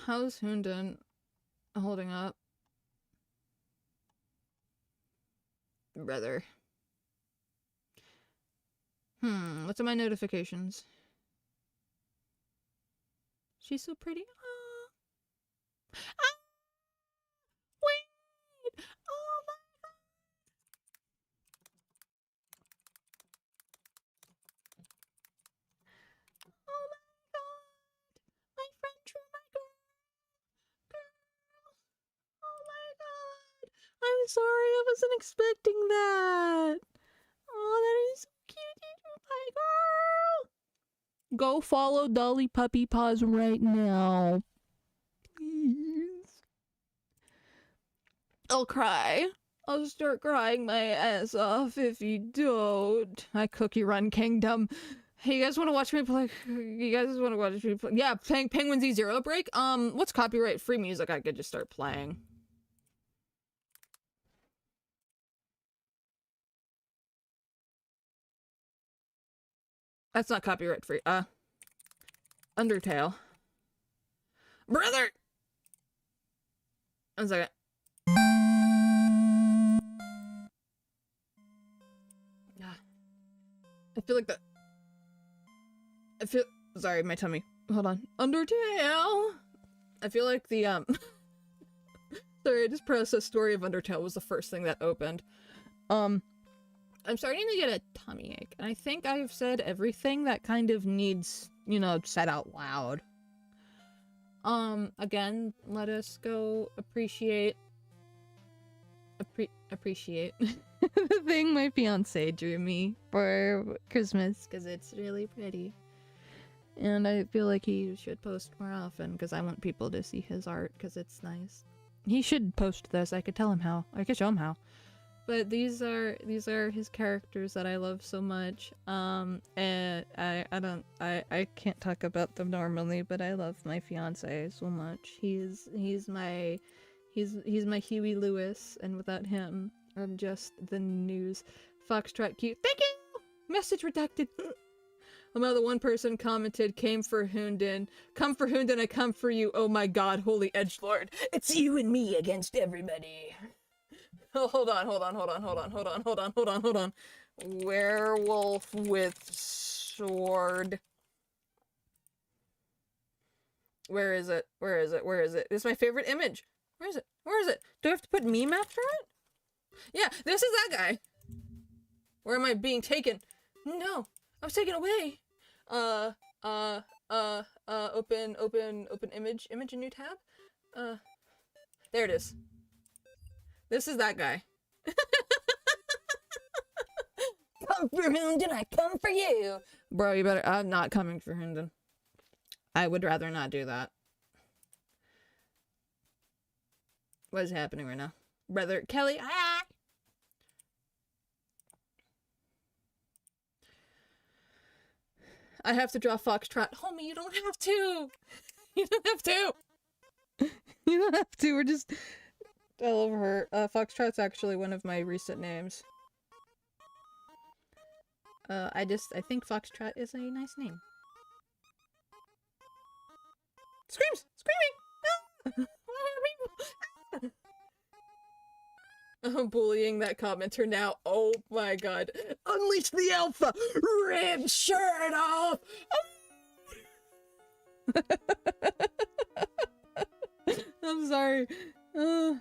How's Hunden holding up? Brother. What's in my notifications? She's so pretty. Aww. Ah! Wait! Oh my god! Oh my god! My friend drew my girl! Girl! Oh my god! I'm sorry, I wasn't expecting that! Oh, that is so cute, you drew my girl! Go follow Dolly Puppy Paws right now. Please. I'll cry. I'll start crying my ass off if you don't. My Cookie Run Kingdom. Hey, you guys want to watch me play? You guys want to watch me play? Yeah, playing Penguin Z Zero Break. What's copyright free music I could just start playing? That's not copyright free. Undertale. Brother! 1 second. I feel like that. Sorry, my tummy. Hold on. Undertale! I feel like the, sorry, I just processed Story of Undertale was the first thing that opened. I'm starting to get a tummy ache, and I think I've said everything that kind of needs, you know, said out loud. Again, let us go appreciate the thing my fiance drew me for Christmas, because it's really pretty. And I feel like he should post more often, because I want people to see his art, because it's nice. He should post this. I could tell him how. I could show him how. But these are his characters that I love so much. And I can't talk about them normally, but I love my fiance so much. He's my Huey Lewis, and without him, I'm just the news. Foxtrot cute. Thank you! Message redacted. Another one person commented, came for Hunden. Come for Hunden, I come for you. Oh my god, holy edgelord. It's you and me against everybody. Oh, hold on. Werewolf with sword. Where is it? This is my favorite image. Where is it? Do I have to put meme after it? Yeah, this is that guy. Where am I being taken? No, I was taken away. Open image, a new tab. There it is. This is that guy. Come for Hunden, I come for you. Bro, you better. I'm not coming for Hunden. I would rather not do that. What is happening right now? Brother Kelly, ah! I have to draw Foxtrot. Homie, you don't have to! You don't have to! You don't have to, we're just... I love her. Foxtrot's actually one of my recent names. I think Foxtrot is a nice name. Screams! Screaming! I'm bullying that commenter now. Oh my god. Unleash the alpha! Rip shirt off! I'm sorry. This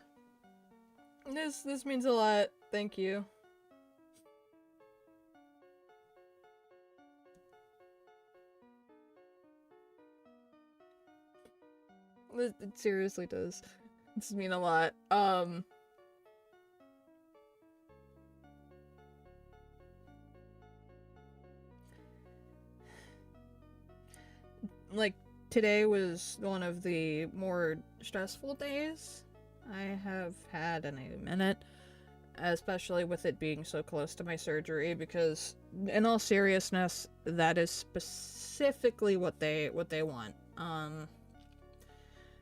means a lot. Thank you. It seriously does. This mean a lot. Like, today was one of the more stressful days I have had in a minute, especially with it being so close to my surgery, because in all seriousness, that is specifically what they want.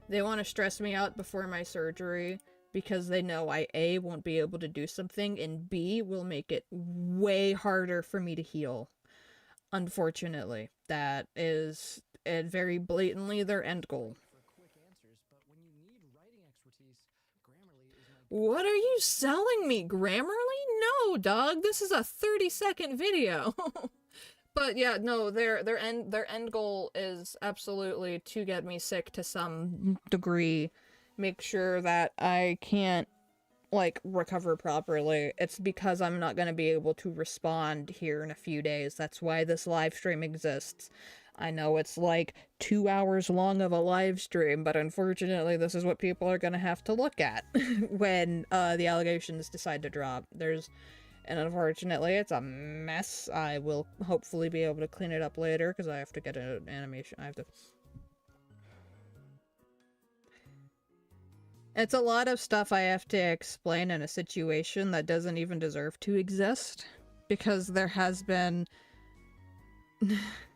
They want to stress me out before my surgery because they know I A, won't be able to do something, and B, will make it way harder for me to heal. Unfortunately, that is very blatantly their end goal. What are you selling me, Grammarly? No, dog, this is a 30-second video. But yeah, no, their end goal is absolutely to get me sick to some degree, make sure that I can't, like, recover properly. It's because I'm not gonna be able to respond here in a few days. That's why this live stream exists. I know it's like 2 hours long of a live stream, but unfortunately this is what people are gonna have to look at when the allegations decide to drop. And unfortunately it's a mess. I will hopefully be able to clean it up later because I have to get an animation. It's a lot of stuff I have to explain in a situation that doesn't even deserve to exist, because there has been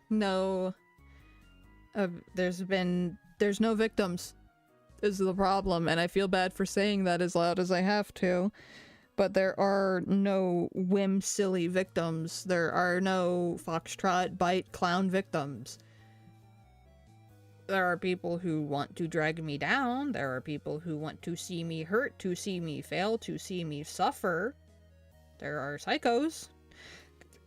no there's no victims is the problem, and I feel bad for saying that as loud as I have to, but there are no silly victims. There are no Foxtrot bite clown victims. There are people who want to drag me down. There are people who want to see me hurt, to see me fail, to see me suffer. There are psychos.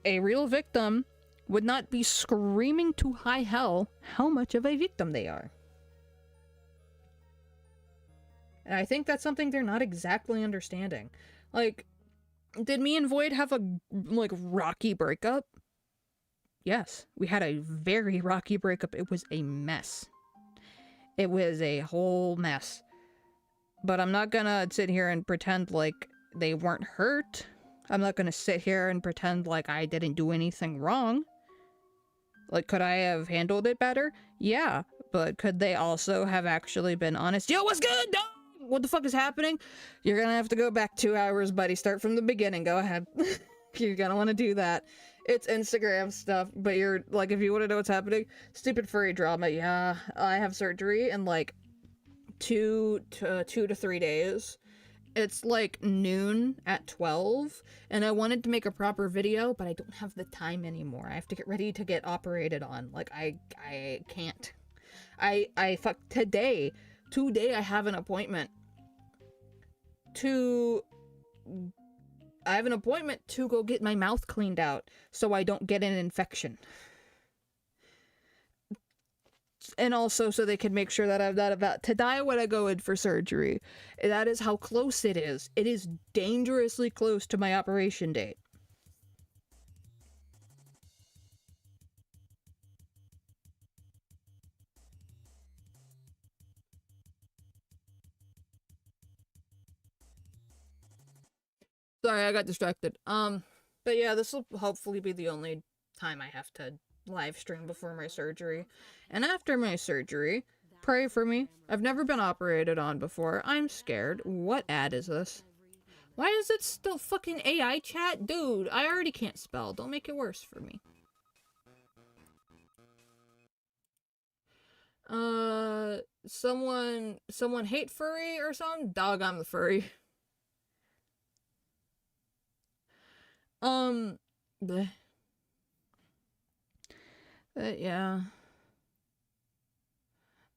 A real victim would not be screaming to high hell how much of a victim they are. And I think that's something they're not exactly understanding. Like, did me and Void have a, like, rocky breakup? Yes, we had a very rocky breakup. It was a mess. It was a whole mess. But I'm not gonna sit here and pretend like they weren't hurt. I'm not gonna sit here and pretend like I didn't do anything wrong. Like, could I have handled it better? Yeah, but could they also have actually been honest? Yo, what's good, dog? What the fuck is happening? You're gonna have to go back 2 hours, buddy. Start from the beginning. Go ahead. You're gonna want to do that. It's Instagram stuff, but you're, like, if you want to know what's happening, stupid furry drama, yeah. I have surgery in, like, 2 to 3 days. It's, like, noon at 12, and I wanted to make a proper video, but I don't have the time anymore. I have to get ready to get operated on. Like, I can't. Today I have an appointment to go get my mouth cleaned out so I don't get an infection. And also so they can make sure that I'm not about to die when I go in for surgery. That is how close it is. It is dangerously close to my operation date. Sorry, I got distracted. But yeah, this will hopefully be the only time I have to live stream before my surgery. And after my surgery, pray for me. I've never been operated on before. I'm scared. What ad is this? Why is it still fucking AI chat? Dude, I already can't spell. Don't make it worse for me. Someone hate furry or something? Dog, I'm the furry. Bleh. Yeah.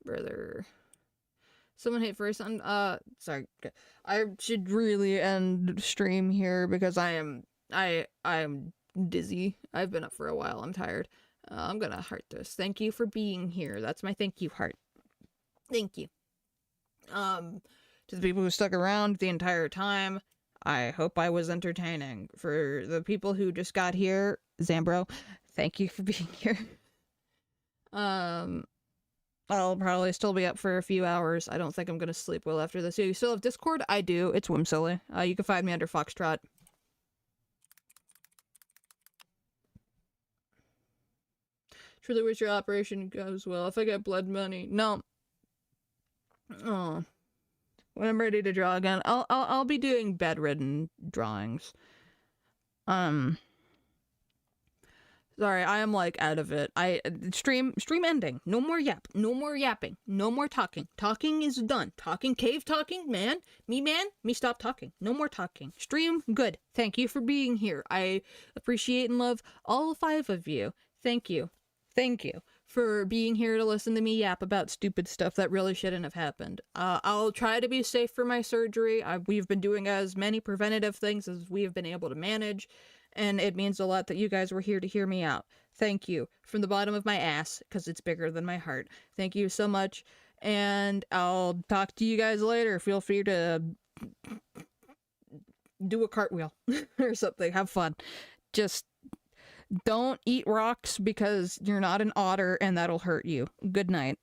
Brother. Someone hate furry something? Sorry. I should really end stream here because I'm dizzy. I've been up for a while. I'm tired. I'm gonna heart this. Thank you for being here. That's my thank you heart. Thank you. To the people who stuck around the entire time, I hope I was entertaining. For the people who just got here, Zambro, thank you for being here. I'll probably still be up for a few hours. I don't think I'm gonna sleep well after this. You still have Discord? I do. It's Whimsilly. You can find me under Foxtrot. Truly wish your operation goes well. If I get blood money. No. Oh. When I'm ready to draw again, I'll be doing bedridden drawings. Sorry, I am like out of it. Stream ending. No more no more yapping, no more talking. Talking is done. Cave talking, man, me stop talking. No more talking. Stream good. Thank you for being here. I appreciate and love all 5 of you. Thank you for being here to listen to me yap about stupid stuff that really shouldn't have happened. I'll try to be safe for my surgery. We've been doing as many preventative things as we have been able to manage, and it means a lot that you guys were here to hear me out. Thank you from the bottom of my ass, because it's bigger than my heart. Thank you so much, and I'll talk to you guys later. Feel free to do a cartwheel or something. Have fun. Just don't eat rocks because you're not an otter and that'll hurt you. Good night.